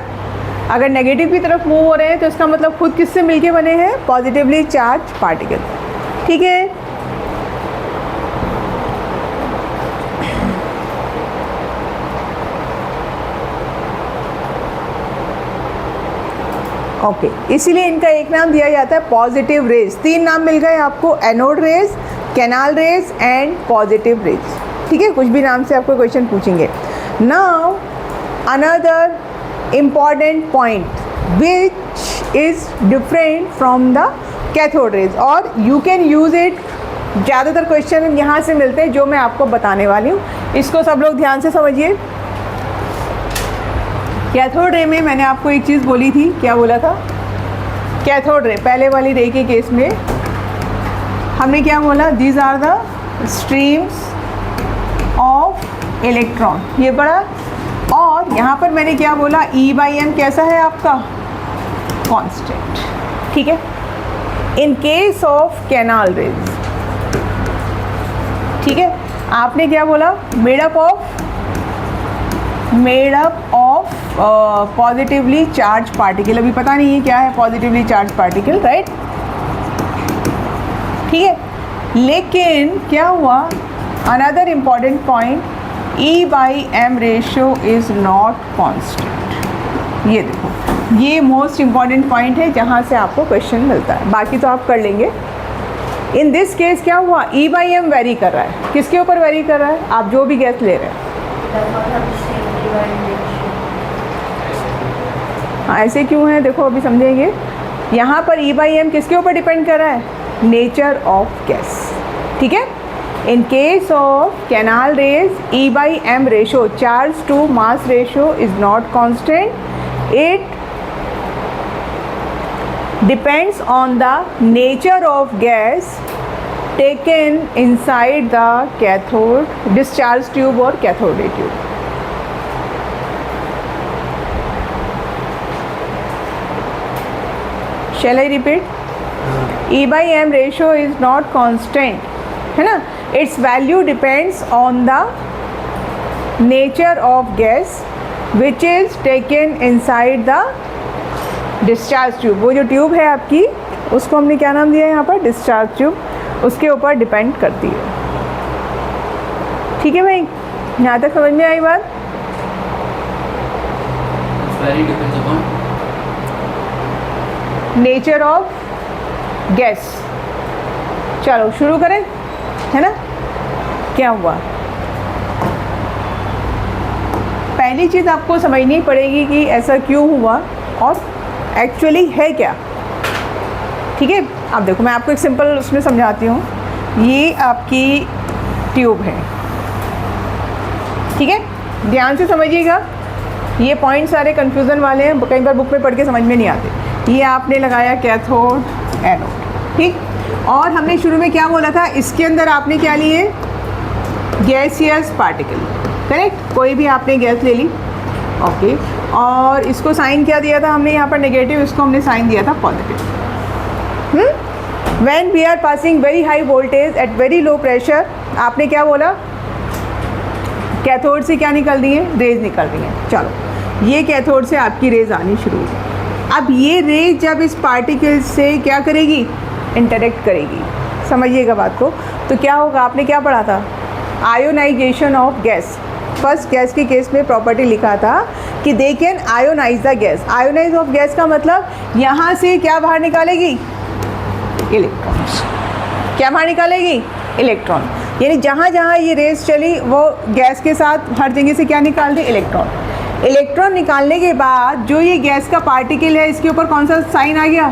अगर नेगेटिव की तरफ मूव हो रहे हैं तो इसका मतलब खुद किससे मिलके बने हैं? Positively charge particle. ठीक है, ओके इसीलिए इनका एक नाम दिया जाता है पॉजिटिव रेज। तीन नाम मिल गए आपको, anode rays, canal raise and positive raise. ठीक है, कुछ भी नाम से आपको क्वेश्चन पूछेंगे। Now another important point which is different from the cathode rays, और यू कैन यूज़ इट। ज़्यादातर क्वेश्चन यहाँ से मिलते हैं जो मैं आपको बताने वाली हूँ। इसको सब लोग ध्यान से समझिए। कैथोड रे में मैंने आपको एक चीज़ बोली थी, क्या बोला था? कैथोड रे, पहले वाली रे के केस में हमने क्या बोला? These are the streams of electron, ये बड़ा। और यहाँ पर मैंने क्या बोला? E/m कैसा है आपका? कांस्टेंट। ठीक है, in case of canal raise, ठीक है, आपने क्या बोला? Made up of positively charge particle. अभी पता नहीं है क्या है पॉजिटिवली चार्ज पार्टिकल, राइट? ठीक है, लेकिन क्या हुआ? Another important point, E/m ratio is not constant. ये देखो, ये मोस्ट इम्पॉर्टेंट पॉइंट है जहाँ से आपको क्वेश्चन मिलता है। बाकी तो आप कर लेंगे। इन दिस केस क्या हुआ? E/m वेरी कर रहा है। किसके ऊपर वेरी कर रहा है? आप जो भी गैस ले रहे हैं। हाँ, ऐसे क्यों है देखो, अभी समझेंगे। यहाँ पर E/m किसके ऊपर डिपेंड कर रहा है? Nature of gas. ठीक है, in case of canal rays E/m ratio, charge to mass ratio is not constant. It depends on the nature of gas taken inside the cathode discharge tube और cathode ray tube. Shall I repeat? E/m ratio is not constant, है ना। Its value depends on the nature of gas which is taken inside the discharge tube। वो जो tube है आपकी, उसको हमने क्या नाम दिया है यहाँ पर? Discharge tube. उसके ऊपर डिपेंड करती है। ठीक है भाई, यहाँ तक समझ में आई बात? Very depends upon nature of gas. चलो शुरू करें, है ना। क्या हुआ? पहली चीज़ आपको समझनी पड़ेगी कि ऐसा क्यों हुआ और एक्चुअली है क्या। ठीक है, अब देखो मैं आपको एक सिंपल उसमें समझाती हूँ। ये आपकी ट्यूब है, ठीक है, ध्यान से समझिएगा, ये पॉइंट सारे कन्फ्यूज़न वाले हैं, कई बार बुक में पढ़ के समझ में नहीं आते। ये आपने लगाया कैथोड एनोड, ठीक, और हमने शुरू में क्या बोला था, इसके अंदर आपने क्या लिए, गैसियस पार्टिकल, करेक्ट, कोई भी आपने गैस ले ली, ओके, और इसको साइन क्या दिया था हमने यहाँ पर नेगेटिव, इसको हमने साइन दिया था positive. When we are passing very high voltage at very low pressure, आपने क्या बोला, कैथोड से क्या निकल रही है, रेज निकल रही हैं। चलो, ये कैथोड से आपकी रेज आनी शुरू हुई। अब ये रेज जब इस पार्टिकल से क्या करेगी, इंटरेक्ट करेगी, समझिएगा बात को, तो क्या होगा, आपने क्या पढ़ा था, ionisation of gas. First gas के केस में प्रॉपर्टी लिखा था कि they can ionise the gas. Ionise of gas का मतलब यहाँ से क्या बाहर निकालेगी, इलेक्ट्रॉन्स। क्या बाहर निकालेगी, इलेक्ट्रॉन, यानी जहाँ जहाँ ये रेस चली वो गैस के साथ हर जगह से क्या निकाल दे, इलेक्ट्रॉन। इलेक्ट्रॉन निकालने के बाद जो ये गैस का पार्टिकल है, इसके ऊपर कौन सा साइन आ गया,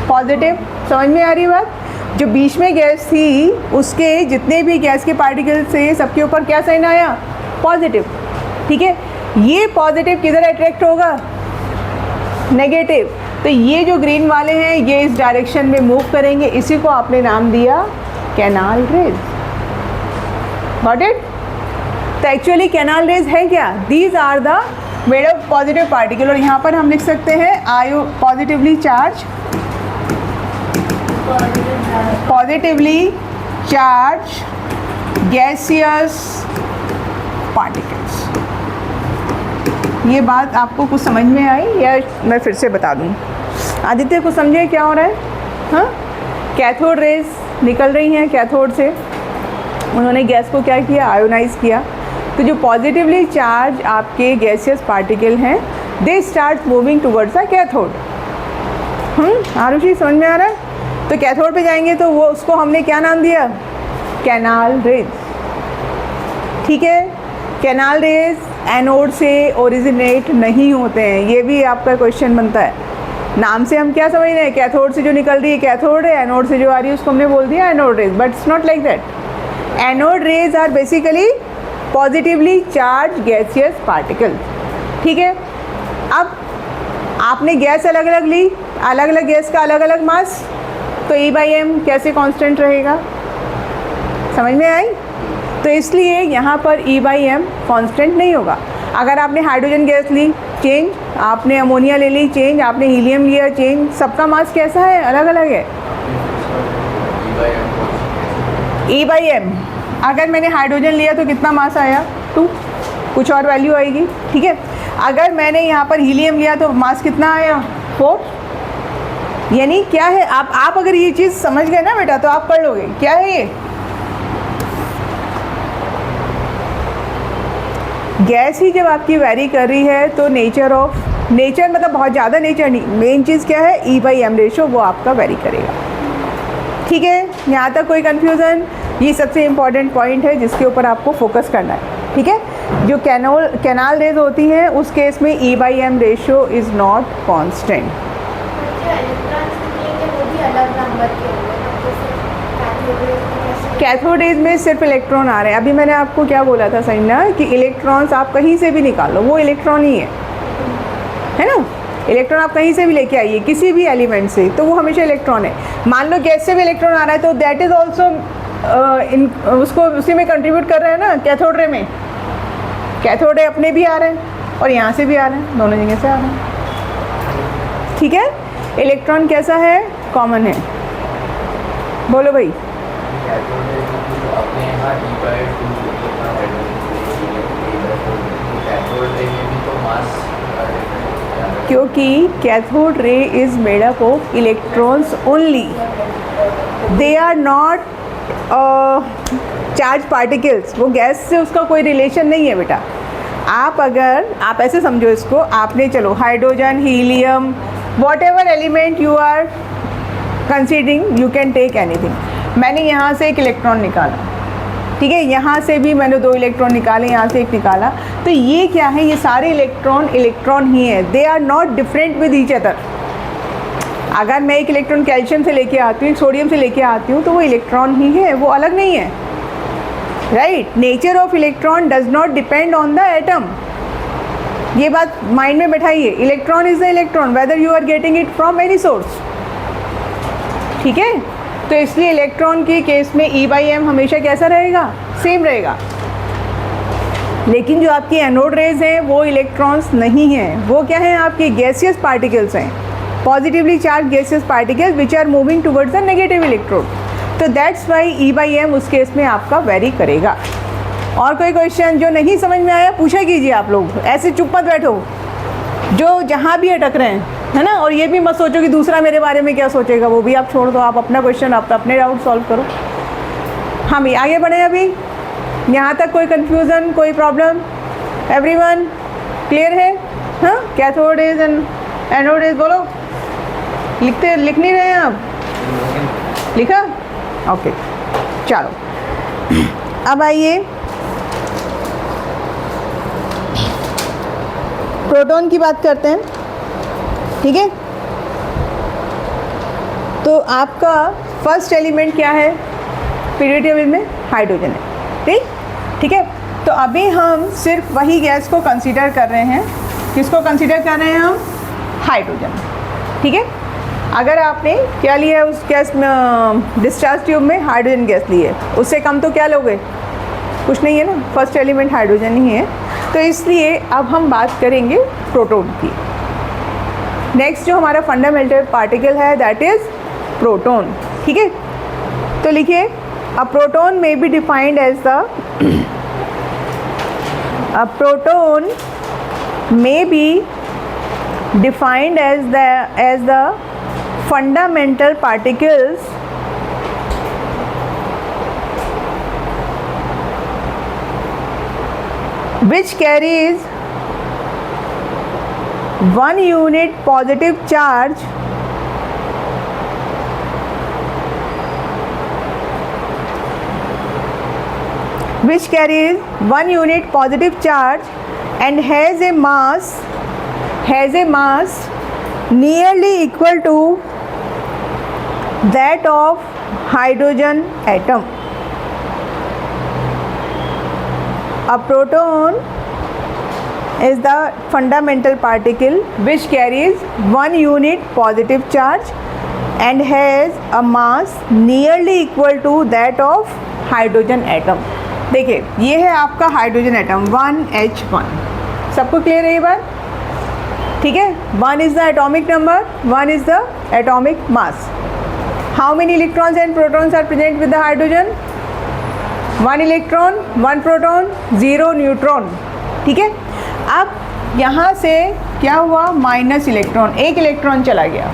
पॉजिटिव। समझ में आ रही बात, जो बीच में गैस थी उसके जितने भी गैस के पार्टिकल से सबके ऊपर क्या साइन आया, पॉजिटिव, ठीक है। ये पॉजिटिव किधर अट्रैक्ट होगा, नेगेटिव, तो ये जो ग्रीन वाले हैं ये इस डायरेक्शन में मूव करेंगे, इसी को आपने नाम दिया कैनाल रेज। Got it. तो एक्चुअली कैनाल रेज है क्या, these are the made of positive particle, और यहाँ पर हम लिख सकते हैं आयो positively charge, positively charge gaseous particles. ये बात आपको कुछ समझ में आई या मैं फिर से बता दूं, आदित्य कुछ समझे क्या हो रहा है, हाँ, कैथोड रेज निकल रही हैं कैथोड से, उन्होंने गैस को क्या किया, आयोनाइज किया, तो जो पॉजिटिवली चार्ज आपके गैसियस पार्टिकल हैं they start moving towards the cathode. Arushi समझ में आ रहा है, तो कैथोड पे जाएंगे तो वो उसको हमने क्या नाम दिया, कैनाल रेज, ठीक है। कैनाल रेज एनोड से ओरिजिनेट नहीं होते हैं, ये भी आपका क्वेश्चन बनता है। नाम से हम क्या समझ रहे हैं, कैथोड से जो निकल रही है कैथोड है, एनोड से जो आ रही है उसको हमने बोल दिया anode rays, but it's not like that. Anode rays are basically positively charge gaseous particle, ठीक है। अब आपने गैस अलग अलग ली, अलग अलग गैस का अलग अलग मास, तो E/m कैसे कांस्टेंट रहेगा, समझ में आई। तो इसलिए यहाँ पर E/m कांस्टेंट नहीं होगा। अगर आपने हाइड्रोजन गैस ली चेंज, आपने अमोनिया ले ली चेंज, आपने हीलियम लिया चेंज, सबका मास कैसा है, अलग अलग है। E/m अगर मैंने हाइड्रोजन लिया तो कितना मास आया, 2, कुछ और वैल्यू आएगी, ठीक है। अगर मैंने यहाँ पर हीलियम लिया तो मास कितना आया, 4। यानी क्या है, आप अगर ये चीज़ समझ गए ना बेटा तो आप पढ़ लोगे क्या है ये। गैस ही जब आपकी वैरी कर रही है तो नेचर मतलब बहुत ज़्यादा नेचर नहीं, मेन चीज़ क्या है, E/m रेशो, वो आपका वैरी करेगा, ठीक है। यहाँ तक कोई कन्फ्यूज़न, ये सबसे इम्पॉर्टेंट पॉइंट है जिसके ऊपर आपको फोकस करना है, ठीक है। जो कैनाल रेज होती हैं उस केस में E/m ratio is not constant. Cathode rays में सिर्फ इलेक्ट्रॉन आ रहे हैं। अभी मैंने आपको क्या बोला था संजना, कि इलेक्ट्रॉन्स आप कहीं से भी निकाल लो, वो इलेक्ट्रॉन ही है ना। इलेक्ट्रॉन आप कहीं से भी लेके आइए किसी भी एलिमेंट से, तो वो हमेशा इलेक्ट्रॉन है। मान लो गैस से भी इलेक्ट्रॉन आ रहा है तो दैट इज़ ऑल्सो उसको उसी में कंट्रीब्यूट कर रहे हैं ना। कैथोड रे में कैथोड रे अपने भी आ रहे हैं और यहाँ से भी आ रहे हैं, दोनों जगह से आ रहे हैं, ठीक है। इलेक्ट्रॉन कैसा है, कॉमन है। बोलो भाई, क्योंकि cathode ray is made up of electrons only, they are not charge particles. वो गैस से उसका कोई रिलेशन नहीं है बेटा। आप ऐसे समझो इसको, आपने चलो hydrogen, helium, whatever element you are considering, you can take anything. मैंने यहाँ से एक इलेक्ट्रॉन निकाला, ठीक है, यहाँ से भी मैंने 2 इलेक्ट्रॉन निकाले, यहाँ से एक निकाला। तो ये क्या है, ये सारे इलेक्ट्रॉन ही है, they are not different with each other. अगर मैं एक इलेक्ट्रॉन कैल्शियम से लेके आती हूँ, एक सोडियम से लेके आती हूँ, तो वो इलेक्ट्रॉन ही है, वो अलग नहीं है, right. Nature of electron does not depend on the atom, ये बात माइंड में बैठाइए। Electron is the electron whether you are getting it from any source, ठीक है। तो इसलिए इलेक्ट्रॉन के केस में E/m हमेशा कैसा रहेगा, सेम रहेगा। लेकिन जो आपकी एनोड रेज हैं वो इलेक्ट्रॉन्स नहीं हैं, वो क्या हैं, आपके गैसियस पार्टिकल्स हैं, positively charge gaseous particles which are moving towards the negative electrode. तो दैट्स वाई E/m उस केस में आपका वेरी करेगा। और कोई क्वेश्चन जो नहीं समझ में आया पूछा कीजिए, आप लोग ऐसे चुप मत बैठो, जो जहाँ भी अटक रहे हैं, है ना। और ये भी मत सोचो कि दूसरा मेरे बारे में क्या सोचेगा, वो भी आप छोड़ दो, आप अपना क्वेश्चन आप अपने डाउट सॉल्व करो। हम भी आगे बढ़े, अभी यहाँ तक कोई कन्फ्यूज़न, कोई प्रॉब्लम, एवरीवन क्लियर है? हाँ, cathode rays and anode rays बोलो, लिख नहीं रहे हैं आप, लिखा? ओके, चलो अब आइए प्रोटॉन की बात करते हैं, ठीक है। तो आपका फर्स्ट एलिमेंट क्या है पीरियड टेबल में, हाइड्रोजन है, ठीक है। तो अभी हम सिर्फ वही गैस को कंसीडर कर रहे हैं, किसको कंसीडर कर रहे हैं हम, हाइड्रोजन, ठीक है। अगर आपने क्या लिया है उस गैस में, डिस्चार्ज ट्यूब में हाइड्रोजन गैस ली है, उससे कम तो क्या लोगे, कुछ नहीं है ना, फर्स्ट एलिमेंट हाइड्रोजन ही है। तो इसलिए अब हम बात करेंगे प्रोटॉन की। नेक्स्ट जो हमारा फंडामेंटल पार्टिकल है दैट इज़ प्रोटॉन, ठीक है। तो लिखिए, a proton may be defined as the proton may be defined as the fundamental particles which carries 1 unit positive charge and has a mass nearly equal to that of hydrogen atom. A proton is the fundamental particle which carries 1 unit positive charge and has a mass nearly equal to that of hydrogen atom. देखिए, ये है आपका hydrogen atom 1H1, सबको clear है ये बात, ठीक है। 1 is the atomic number, 1 is the atomic mass. How many electrons and protons are present with the hydrogen, 1 electron 1 proton 0 neutron, ठीक है। अब यहाँ से क्या हुआ, माइनस इलेक्ट्रॉन, एक इलेक्ट्रॉन चला गया,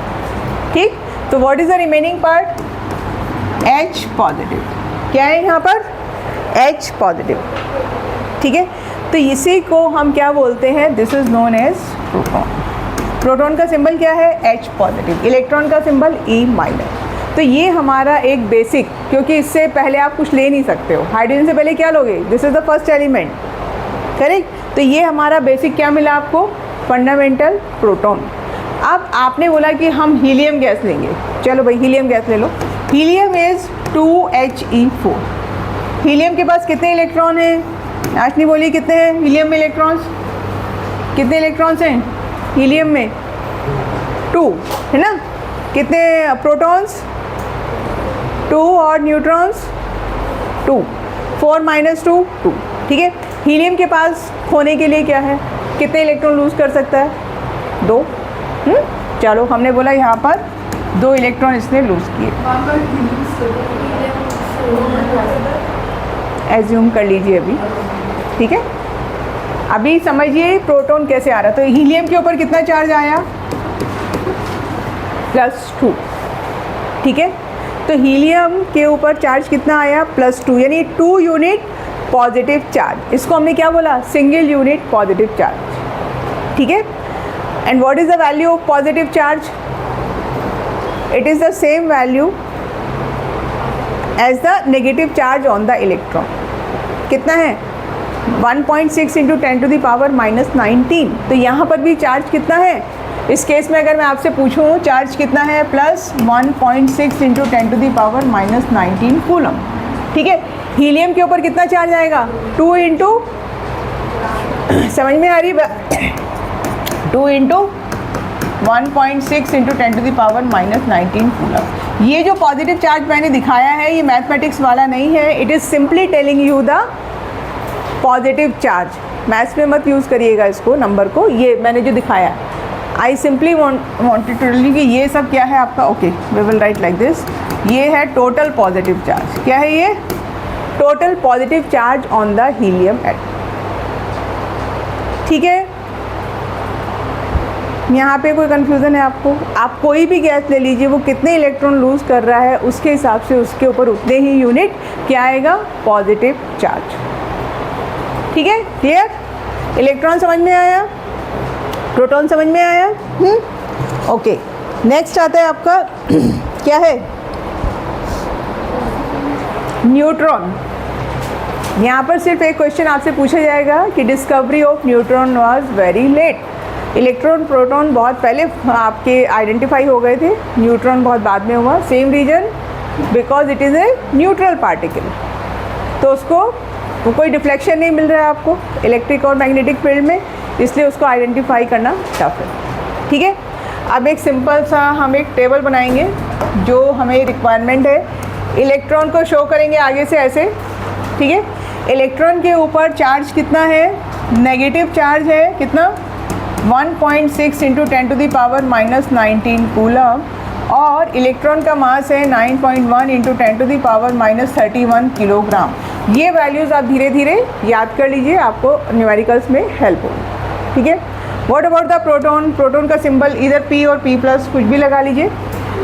ठीक। तो what is the remaining part, H positive, क्या है यहाँ पर, H पॉजिटिव, ठीक है। तो इसी को हम क्या बोलते हैं, this is known as proton. Proton का सिंबल क्या है, H पॉजिटिव, इलेक्ट्रॉन का सिंबल E माइनस। तो ये हमारा एक बेसिक, क्योंकि इससे पहले आप कुछ ले नहीं सकते हो, हाइड्रोजन से पहले क्या लोगे, this is the first element, correct. तो ये हमारा बेसिक क्या मिला आपको, फंडामेंटल प्रोटॉन। अब आपने बोला कि हम हीलियम गैस लेंगे, चलो भाई हीलियम गैस ले लो। Helium is 2He4। हीलियम के पास कितने इलेक्ट्रॉन हैं, आशनी बोली कितने हैं हीलियम में इलेक्ट्रॉन्स, कितने इलेक्ट्रॉन्स हैं हीलियम में, 2 है ना। कितने प्रोटॉन्स, 2 और न्यूट्रॉन्स 2, 4 - 2 2, ठीक है। हीलियम के पास खोने के लिए क्या है, कितने इलेक्ट्रॉन लूज़ कर सकता है, 2। चलो हमने बोला यहाँ पर 2 इलेक्ट्रॉन इसने लूज़ किए, एज्यूम कर लीजिए अभी, ठीक है। अभी समझिए प्रोटॉन कैसे आ रहा, तो हीलियम के ऊपर कितना चार्ज आया, +2, ठीक है। तो हीलियम के ऊपर चार्ज कितना आया, +2, यानी 2 यूनिट पॉजिटिव चार्ज। इसको हमने क्या बोला, सिंगल यूनिट पॉजिटिव चार्ज, ठीक है। And what is the value of positive charge, it is the same value as the negative charge on the electron. कितना है, 1.6 into 10 to the power minus 19। तो यहाँ पर भी चार्ज कितना है? इस केस में अगर मैं आपसे पूछूँ चार्ज कितना है, plus 1.6 into 10 to the power minus 19 coulomb. ठीक है, हीलियम के ऊपर कितना चार्ज आएगा? 2 इंटू, समझ में आ रही है, 2 into 1.6 into 10 to the power minus 19 coulomb. ये जो पॉजिटिव चार्ज मैंने दिखाया है ये मैथमेटिक्स वाला नहीं है, it is simply telling you the positive charge. Maths में मत यूज़ करिएगा इसको, नंबर को, ये मैंने जो दिखाया। I simply wanted to tell you कि ये सब क्या है आपका, okay we will write like this, ये है टोटल पॉजिटिव चार्ज। क्या है ये? Total positive charge on the helium atom. ठीक है, यहाँ पे कोई कन्फ्यूज़न है आपको? आप कोई भी गैस ले लीजिए, वो कितने इलेक्ट्रॉन लूज़ कर रहा है उसके हिसाब से उसके ऊपर उतने ही यूनिट क्या आएगा? Positive charge. ठीक है, क्लियर? इलेक्ट्रॉन समझ में आया, प्रोटॉन समझ में आया? ओके, नेक्स्ट आता है आपका क्या है? न्यूट्रॉन। यहाँ पर सिर्फ एक क्वेश्चन आपसे पूछा जाएगा कि discovery of neutron was very late. Electron proton बहुत पहले आपके आइडेंटिफाई हो गए थे, न्यूट्रॉन बहुत बाद में हुआ। Same reason, because it is a neutral particle, तो उसको कोई डिफ्लेक्शन नहीं मिल रहा है आपको इलेक्ट्रिक और मैग्नेटिक फील्ड में, इसलिए उसको आइडेंटिफाई करना टफ है। ठीक है, अब एक सिंपल सा हम एक टेबल बनाएंगे जो हमें रिक्वायरमेंट है। इलेक्ट्रॉन को शो करेंगे आगे से ऐसे। ठीक है, इलेक्ट्रॉन के ऊपर चार्ज कितना है? नेगेटिव चार्ज है कितना? 1.6 into 10 to the power minus 19 coulomb, और इलेक्ट्रॉन का मास है 9.1 into 10 to the power minus 31 kilogram. ये वैल्यूज़ आप धीरे धीरे याद कर लीजिए, आपको न्यूमेरिकल्स में हेल्प हो। ठीक है, what about the proton? Proton का सिंबल इधर P और P प्लस कुछ भी लगा लीजिए।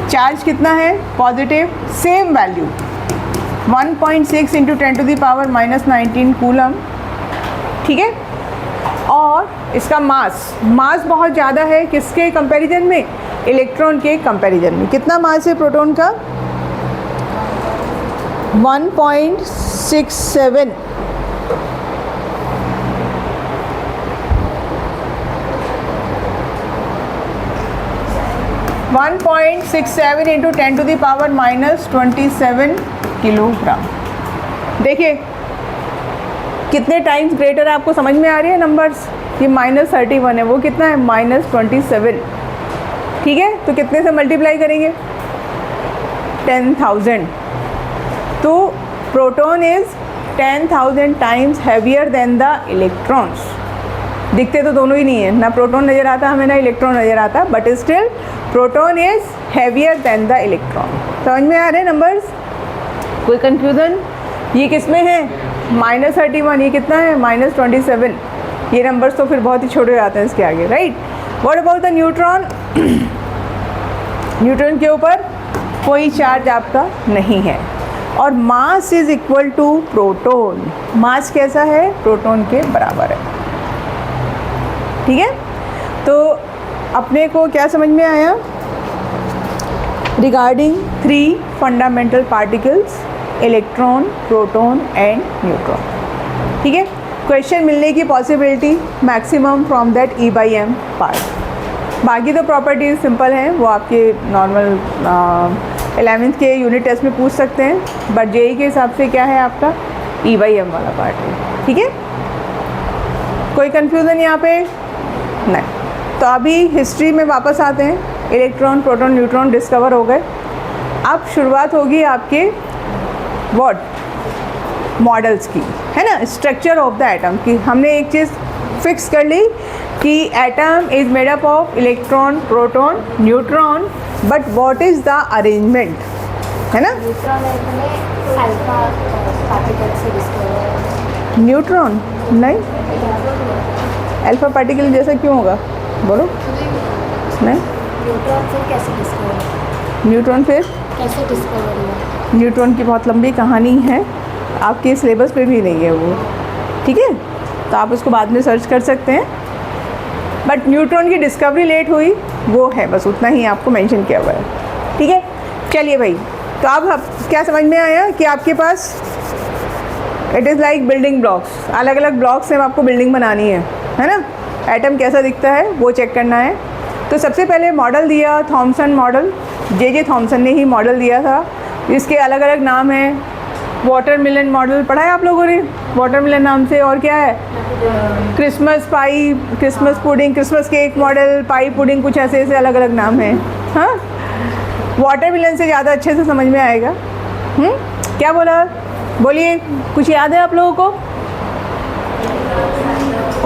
चार्ज कितना है? Positive, same value 1.6 into 10 to the power minus 19 coulomb. ठीक है, और इसका मास बहुत ज़्यादा है किसके कंपैरिजन में? इलेक्ट्रॉन के कंपैरिजन में। कितना मास है प्रोटॉन का? 1.67। 1.67 into 10 to the power minus 27 kilogram. देखिए कितने टाइम्स ग्रेटर है, आपको समझ में आ रही है नंबर्स? ये -31 है, वो कितना है? -27। ठीक है, तो कितने से मल्टीप्लाई करेंगे? 10,000। तो proton is 10,000 times heavier than the electrons. दिखते तो दोनों ही नहीं है, ना प्रोटॉन नज़र आता हमें ना इलेक्ट्रॉन नज़र आता, but still proton is heavier than the electron. समझ में आ रहे हैं नंबर्स? कोई कन्फ्यूज़न? ये किस में है? -31। ये कितना है? -27। ये नंबर्स तो फिर बहुत ही छोटे आते हैं इसके आगे, right? What about the neutron? Neutron के ऊपर कोई चार्ज आपका नहीं है, और mass is equal to proton. Mass कैसा है? प्रोटॉन के बराबर है। ठीक है, तो अपने को क्या समझ में आया regarding 3 fundamental particles, electron, proton and neutron? ठीक है, क्वेश्चन मिलने की possibility maximum from that E/m part. बाकी तो प्रॉपर्टीज सिंपल हैं, वो आपके नॉर्मल 11th के यूनिट टेस्ट में पूछ सकते हैं, बट JEE के हिसाब से क्या है आपका? E/m वाला पार्ट है। ठीक है, कोई कन्फ्यूज़न यहाँ पे? नहीं। तो अभी हिस्ट्री में वापस आते हैं। इलेक्ट्रॉन, प्रोटॉन, न्यूट्रॉन डिस्कवर हो गए। अब शुरुआत होगी आपके मॉडल्स की, है ना? स्ट्रक्चर ऑफ द एटम की हमने एक चीज़ फिक्स कर ली कि atom is made up of electron, proton, neutron, but what is the arrangement, है ना? अल्फा पार्टिकल से डिस्कवर। न्यूट्रॉन नहीं, अल्फा पार्टिकल जैसा क्यों होगा? बोलो। नहीं, न्यूट्रॉन फिर कैसे डिस्कवर? न्यूट्रॉन फिर कैसे डिस्कवर हुआ? न्यूट्रॉन की बहुत लंबी कहानी है, आपके सिलेबस पे भी नहीं है वो। ठीक है, तो आप उसको बाद में सर्च कर सकते हैं, बट न्यूट्रॉन की डिस्कवरी लेट हुई वो है, बस उतना ही आपको मेंशन किया हुआ है। ठीक है, चलिए भाई, तो अब क्या समझ में आया कि आपके पास it is like building blocks, अलग अलग ब्लॉक्स से आपको बिल्डिंग बनानी है ना। एटम कैसा दिखता है वो चेक करना है। तो सबसे पहले मॉडल दिया थॉमसन मॉडल, जे थॉमसन ने ही मॉडल दिया था। इसके अलग अलग नाम हैं। वाटरमेलन मॉडल पढ़ा है आप लोगों ने, वाटरमेलन नाम से। और क्या है, Christmas pie, Christmas pudding, Christmas cake model, pie pudding, कुछ ऐसे ऐसे अलग अलग नाम हैं। हाँ, वाटरमेलन से ज़्यादा अच्छे से समझ में आएगा। क्या बोला, बोलिए, कुछ याद है आप लोगों को?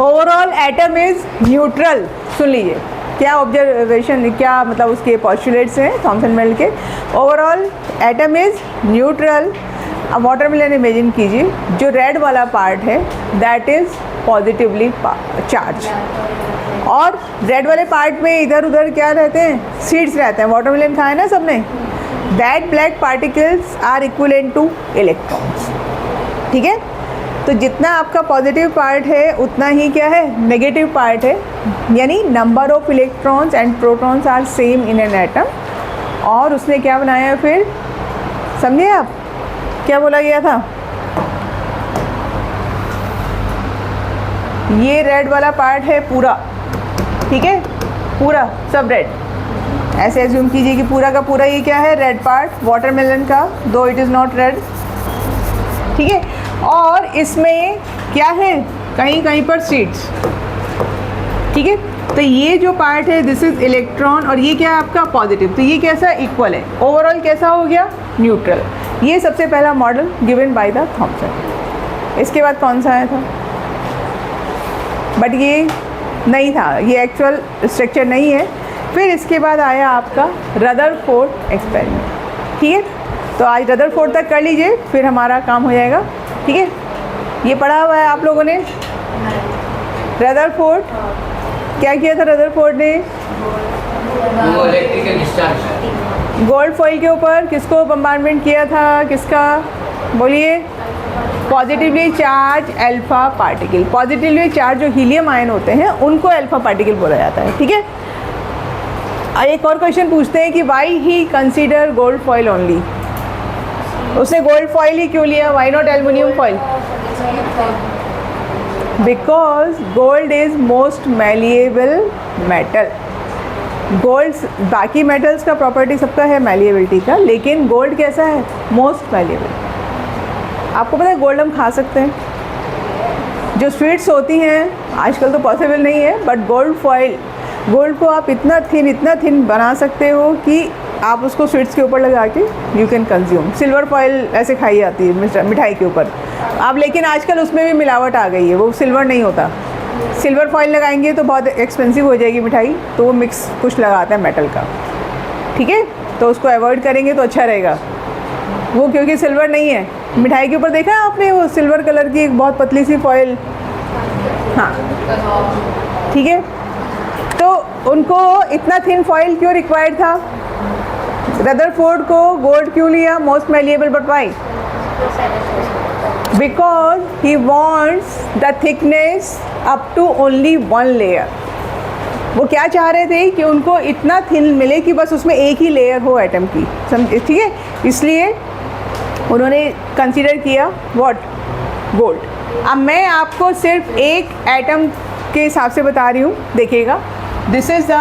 Overall atom is neutral. सुन लीजिए क्या ऑब्जर्वेशन, क्या मतलब उसके पॉस्टुलेट्स हैं थॉमसन मेल के। Overall atom is neutral. अब वाटरमेलन इमेजिन कीजिए, जो रेड वाला पार्ट है दैट इज़ पॉजिटिवली चार्ज, और रेड वाले पार्ट में इधर उधर क्या रहते हैं, सीड्स रहते हैं। वाटरमेलन खाया ना सबने। That black particles are equivalent to electrons. ठीक है, तो जितना आपका पॉजिटिव पार्ट है उतना ही क्या है, नेगेटिव पार्ट है। यानी number of electrons and protons are same in an atom. और उसने क्या बनाया फिर, समझे आप क्या बोला गया था? ये रेड वाला पार्ट है पूरा, ठीक है, पूरा सब रेड। ऐसे एज्यूम कीजिए कि पूरा का पूरा ये क्या है, रेड पार्ट वाटरमेलन का, दो इट इज़ नॉट रेड। ठीक है, और इसमें क्या है, कहीं कहीं पर सीड्स। ठीक है, तो ये जो पार्ट है दिस इज़ इलेक्ट्रॉन, और ये क्या है आपका पॉजिटिव। तो ये कैसा इक्वल है, ओवरऑल कैसा हो गया, न्यूट्रल। ये सबसे पहला model given by the Thomson. इसके बाद कौन सा आया था, बट ये नहीं था, ये एक्चुअल स्ट्रक्चर नहीं है। फिर इसके बाद आया आपका रदरफोर्ड एक्सपेरिमेंट। ठीक है, तो आज रदरफोर्ड तक कर लीजिए, फिर हमारा काम हो जाएगा। ठीक है, ये पढ़ा हुआ है आप लोगों ने। रदरफोर्ड क्या किया था, रदरफोर्ड ने वो इलेक्ट्रिकल डिस्चार्ज, गोल्ड फॉइल के ऊपर किसको बम्बार्डमेंट किया था, किसका, बोलिए, positively charge alpha particle. Positively charge जो हीलियम आयन होते हैं उनको अल्फा पार्टिकल बोला जाता है। ठीक है, एक और क्वेश्चन पूछते हैं कि why he consider gold foil only. उसने गोल्ड फॉइल ही क्यों लिया, why not aluminium foil? Because gold is most malleable metal. Gold, बाकी मेटल्स का प्रॉपर्टी सबका है मैलिएबिलिटी का, लेकिन गोल्ड कैसा है, मोस्ट मैलिएबल। आपको पता है गोल्ड हम खा सकते हैं। जो स्वीट्स होती हैं आजकल तो पॉसिबल नहीं है, बट गोल्ड फॉइल, गोल्ड को आप इतना थिन बना सकते हो कि आप उसको स्वीट्स के ऊपर लगा के you can consume. Silver foil ऐसे खाई जाती है मिठाई के ऊपर आप, लेकिन आजकल उसमें भी मिलावट आ गई है, वो सिल्वर नहीं होता। सिल्वर फॉइल लगाएंगे तो बहुत एक्सपेंसिव हो जाएगी मिठाई, तो वो मिक्स कुछ लगाता है मेटल का। ठीक है, तो उसको अवॉइड करेंगे तो अच्छा रहेगा वो, क्योंकि सिल्वर नहीं है। मिठाई के ऊपर देखा है आपने वो सिल्वर कलर की एक बहुत पतली सी फॉइल, हाँ ठीक है। तो उनको इतना थिन फॉइल क्यों रिक्वायर्ड था? रदरफोर्ड को गोल्ड क्यों लिया, most malleable, but why? Because he wants the thickness up to only one layer. वो क्या चाह रहे थे कि उनको इतना थिन मिले कि बस उसमें एक ही लेयर हो एटम की, समझ, ठीक है। इसलिए उन्होंने कंसीडर किया व्हाट, गोल्ड। अब मैं आपको सिर्फ एक एटम के हिसाब से बता रही हूँ, देखिएगा। This is the,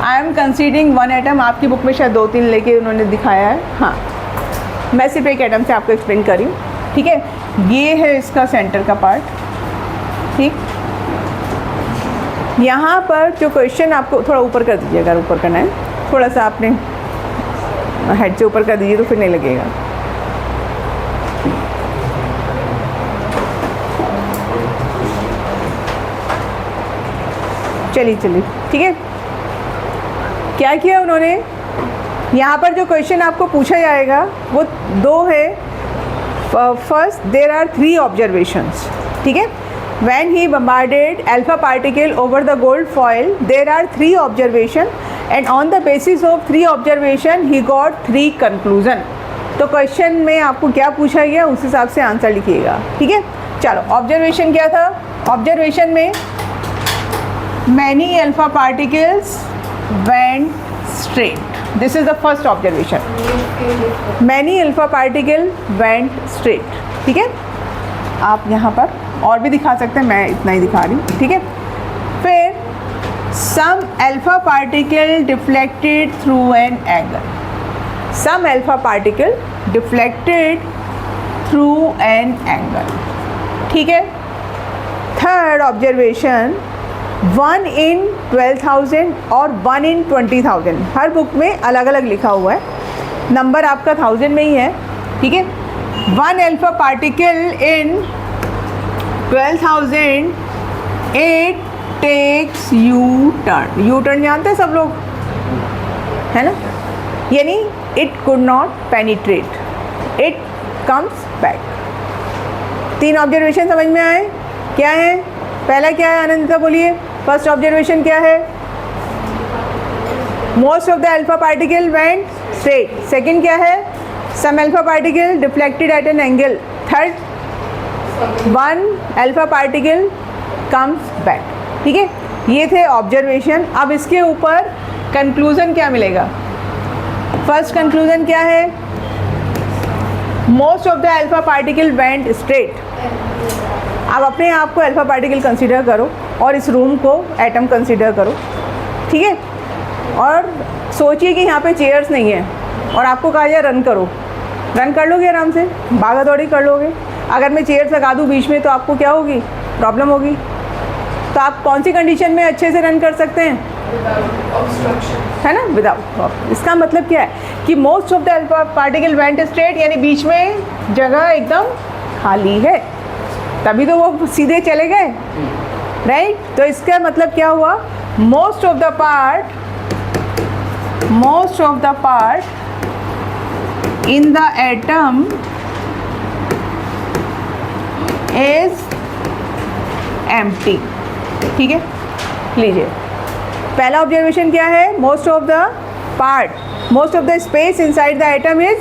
I am considering one atom. आपकी बुक में शायद 2-3 लेके उन्होंने दिखाया है, हाँ। मैं सिर्फ एक एटम से आपको एक्सप्लेन कर रही हूँ, ठीक है। ये है इसका सेंटर का पार्ट, ठीक। यहाँ पर जो क्वेश्चन आपको थोड़ा ऊपर कर दीजिए, अगर ऊपर करना है थोड़ा सा आपने हेड से ऊपर कर दीजिए तो फिर नहीं लगेगा। चलिए चलिए, ठीक है। क्या किया उन्होंने, यहाँ पर जो क्वेश्चन आपको पूछा जाएगा वो 2 है। फर्स्ट, देर आर 3 ऑब्जर्वेशंस, ठीक है। When he bombarded alpha particle over the gold foil, there are 3 observation, and on the basis of 3 observation he got 3 conclusion। तो क्वेश्चन में आपको क्या पूछा गया उस हिसाब से आंसर लिखिएगा, ठीक है। चलो, ऑब्जर्वेशन क्या था? ऑब्जर्वेशन में many alpha particles went straight, this is the first observation. Many alpha particle went straight. ठीक है, आप यहाँ पर और भी दिखा सकते हैं, मैं इतना ही दिखा रही हूँ. ठीक है, फिर some alpha particle deflected through an angle. Some alpha particle deflected through an angle. ठीक है. थर्ड ऑब्जर्वेशन, 1 in 12,000 और 1 in 20,000. हर बुक में अलग अलग लिखा हुआ है, नंबर आपका 1000 में ही है. ठीक है. 1 alpha particle in 12,000 it takes U turn. U turn जानते हैं सब लोग, है ना, यानी it could not penetrate, it comes back. 3 observation समझ में आए? क्या है? पहला क्या है आनंदिता, बोलिए. फर्स्ट ऑब्जर्वेशन क्या है? Most of the alpha particle went straight. Second क्या है? Some alpha particle deflected at an angle. Third, 1 alpha particle comes back. ठीक है, ये थे ऑब्जर्वेशन. अब इसके ऊपर कंक्लूजन क्या मिलेगा? फर्स्ट कंक्लूजन क्या है? Most of the alpha particle went straight. अब अपने आप को अल्फा पार्टिकल कंसीडर करो और इस रूम को एटम कंसीडर करो. ठीक है, और सोचिए कि यहाँ पे चेयर्स नहीं है और आपको कहा जाए रन करो. रन कर लोगे आराम से, भागा दौड़ी कर लोगे. अगर मैं चेयर्स लगा दूँ बीच में तो आपको क्या होगी? प्रॉब्लम होगी. तो आप कौन सी कंडीशन में अच्छे से रन कर सकते हैं? है ना, विदाउट. इसका मतलब क्या है कि most of the alpha particle went straight, यानी बीच में जगह एकदम खाली है, तभी तो वो सीधे चले गए. राइट. तो इसका मतलब क्या हुआ? Most of the part in the atom is empty. ठीक है, लीजिए. पहला ऑब्जर्वेशन क्या है? Most of the space inside the atom is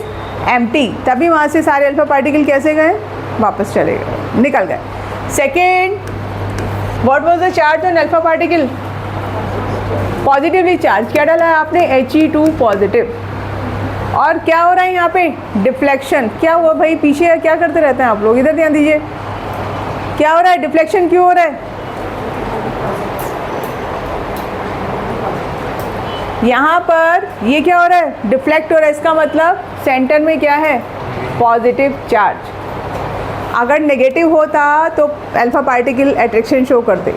empty. तभी वहाँ से सारे अल्फा पार्टिकल कैसे गए? वापस चले गए, निकल गए. Second, what was the charge on alpha particle? Positively charge. क्या डाला है आपने? He2 positive. और क्या हो रहा है यहाँ पे? डिफ्लेक्शन. क्या हुआ भाई? पीछे क्या करते रहते हैं आप लोग? इधर ध्यान दीजिए. क्या हो रहा है? डिफ्लेक्शन क्यों हो रहा है? यहाँ पर ये क्या हो रहा है? डिफ्लेक्ट हो रहा है. इसका मतलब सेंटर में क्या है? Positive charge. अगर नेगेटिव होता तो अल्फा पार्टिकल अट्रैक्शन शो करते.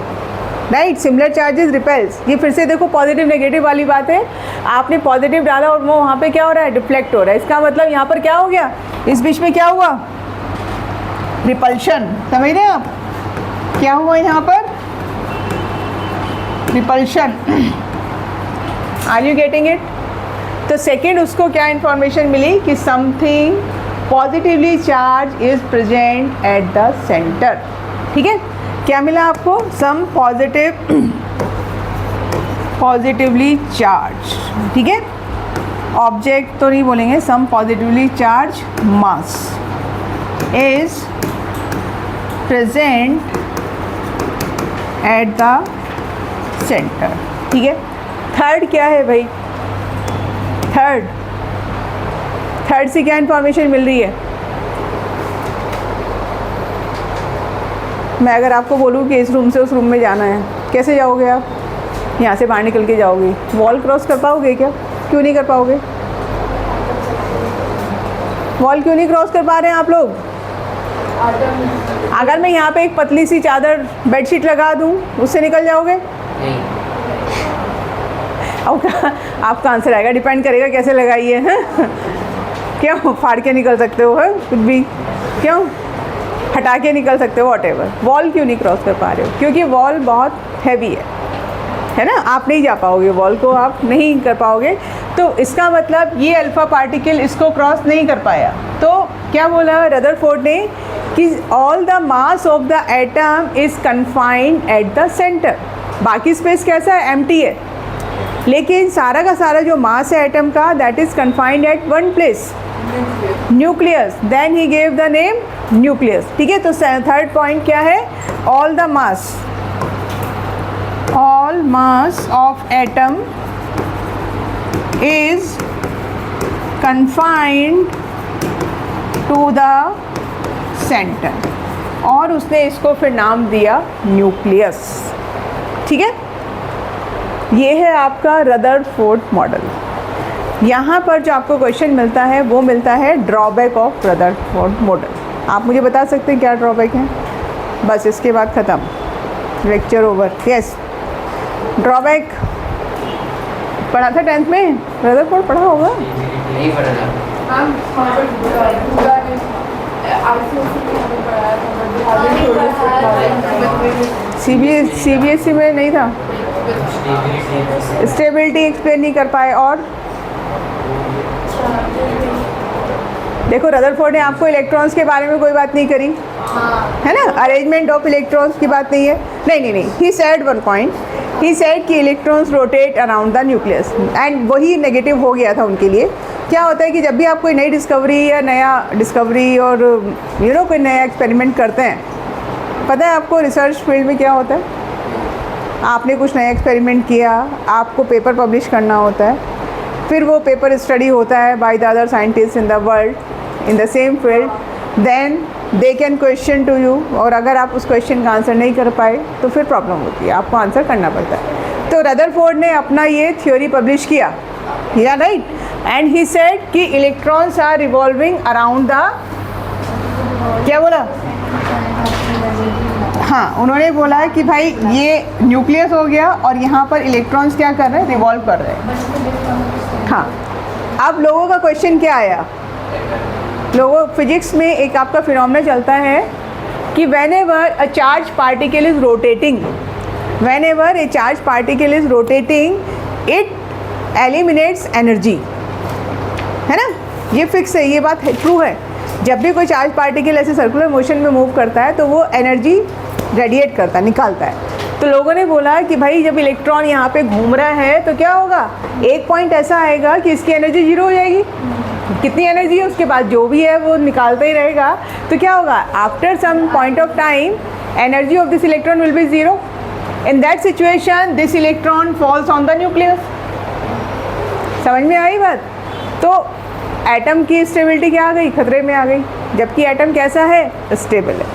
राइट. Similar charges repels. ये फिर से देखो पॉजिटिव नेगेटिव वाली बात है. आपने पॉजिटिव डाला और वो वहाँ पे क्या हो रहा है? डिफ्लेक्ट हो रहा है. इसका मतलब यहाँ पर क्या हो गया? इस बीच में क्या हुआ? रिपल्शन. समझ रहे हैं आप? क्या हुआ यहाँ पर? Repulsion. Are you getting it? तो सेकेंड उसको क्या इन्फॉर्मेशन मिली कि something positively charge is present at the centre. ठीक है, क्या मिला आपको? Some positively charge. ठीक है, ऑब्जेक्ट तो नहीं बोलेंगे, some positively charge mass is present at the centre. ठीक है. थर्ड क्या है भाई? थर्ड से क्या इन्फॉर्मेशन मिल रही है? मैं अगर आपको बोलूँ कि इस रूम से उस रूम में जाना है, कैसे जाओगे आप? यहाँ से बाहर निकल के जाओगे. वॉल क्रॉस कर पाओगे क्या? क्यों नहीं कर पाओगे? वॉल क्यों नहीं क्रॉस कर पा रहे हैं आप लोग? अगर मैं यहाँ पे एक पतली सी चादर बेडशीट लगा दूँ, उससे निकल जाओगे? नहीं. आपका आंसर आएगा, डिपेंड करेगा कैसे लगाइए. हैं क्यों? फाड़ के निकल सकते हो, है कुछ भी. क्यों? हटा के निकल सकते हो, वॉटेवर. वॉल क्यों नहीं क्रॉस कर पा रहे हो? क्योंकि वॉल बहुत हैवी है ना. आप नहीं जा पाओगे, वॉल को आप नहीं कर पाओगे. तो इसका मतलब ये अल्फा पार्टिकल इसको क्रॉस नहीं कर पाया. तो क्या बोला रदरफोर्ड ने कि all the mass of the atom is confined eight the centre. बाकी स्पेस कैसा है? एम्प्टी है. लेकिन सारा का सारा जो मास है एटम का, that is confined at one place, nucleus. Then he gave the name nucleus. ठीक है. तो थर्ड पॉइंट क्या है? All mass of atom is confined to the center, और उसने इसको फिर नाम दिया न्यूक्लियस। ठीक है, ये है आपका रदरफोर्ड मॉडल। यहाँ पर जो आपको क्वेश्चन मिलता है वो मिलता है ड्रॉबैक ऑफ रदरफोर्ड मॉडल। आप मुझे बता सकते हैं क्या ड्रॉबैक है? बस इसके बाद ख़त्म, लेक्चर ओवर। यस, ड्रॉबैक पढ़ा था 10th में, रदरफोर्ड पढ़ा होगा। नहीं पढ़ा था। मैम वहाँ पर पूरा नहीं ICSE में हमें पढ़ाया था, but we haven't थोड़े से CBSE में नहीं था, स्टेबिलिटी एक्सप्लेन नहीं कर पाए। और देखो रदरफोर्ड ने आपको इलेक्ट्रॉन्स के बारे में कोई बात नहीं करी, है ना, अरेंजमेंट ऑफ इलेक्ट्रॉन्स की बात नहीं है। नहीं, he said one point, he said कि electrons rotate around the nucleus, and वही नेगेटिव हो गया था उनके लिए। क्या होता है कि जब भी आप कोई नई डिस्कवरी या नया डिस्कवरी और कोई नया एक्सपेरिमेंट करते हैं, पता है आपको रिसर्च फील्ड में क्या होता है, आपने कुछ नया एक्सपेरिमेंट किया, आपको पेपर पब्लिश करना होता है, फिर वो पेपर स्टडी होता है by the other scientist in the world in the same field, then they can question to you, और अगर आप उस क्वेश्चन का आंसर नहीं कर पाए तो फिर प्रॉब्लम होती है, आपको आंसर करना पड़ता है। तो रदरफोर्ड ने अपना ये थ्योरी पब्लिश किया, या राइट, एंड ही सेड कि electrons are revolving around the, क्या बोला? हाँ, उन्होंने बोला कि भाई ये न्यूक्लियस हो गया और यहाँ पर इलेक्ट्रॉन्स क्या कर रहे हैं, रिवॉल्व कर रहे हैं। हाँ, अब लोगों का क्वेश्चन क्या आया, लोगों फिजिक्स में एक आपका फिनोमेना चलता है कि whenever a charged particle is rotating, whenever a charged particle is rotating, it eliminates energy, है ना, ये फिक्स है, ये बात ट्रू है। जब भी कोई चार्ज पार्टिकल ऐसे सर्कुलर मोशन में मूव करता है तो वो एनर्जी रेडिएट करता है, निकालता है। तो लोगों ने बोला कि भाई जब इलेक्ट्रॉन यहाँ पे घूम रहा है तो क्या होगा, एक पॉइंट ऐसा आएगा कि इसकी एनर्जी जीरो हो जाएगी, कितनी एनर्जी है उसके बाद जो भी है वो निकालता ही रहेगा। तो क्या होगा, after some point of time energy of this electron will be zero. In that situation this electron falls on the nucleus. समझ में आई बात? तो एटम की स्टेबिलिटी क्या आ गई, खतरे में आ गई, जबकि एटम कैसा है, स्टेबल है।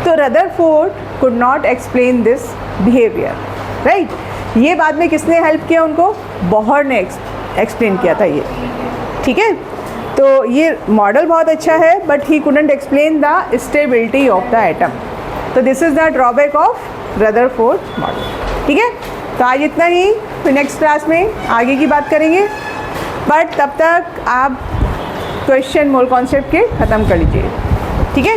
तो Rutherford could not explain this behaviour, right. ये बाद में किसने हेल्प किया उनको, बोहर ने एक्सप्लेन किया था ये, ठीक है। तो ये मॉडल बहुत अच्छा है, but he couldn't explain the stability of the atom. तो this is the drawback of Rutherford model, ठीक है। तो आज इतना ही, फिर नेक्स्ट क्लास में आगे की बात करेंगे, बट तब तक आप क्वेश्चन मोल कॉन्सेप्ट के ख़त्म कर लीजिए, ठीक है।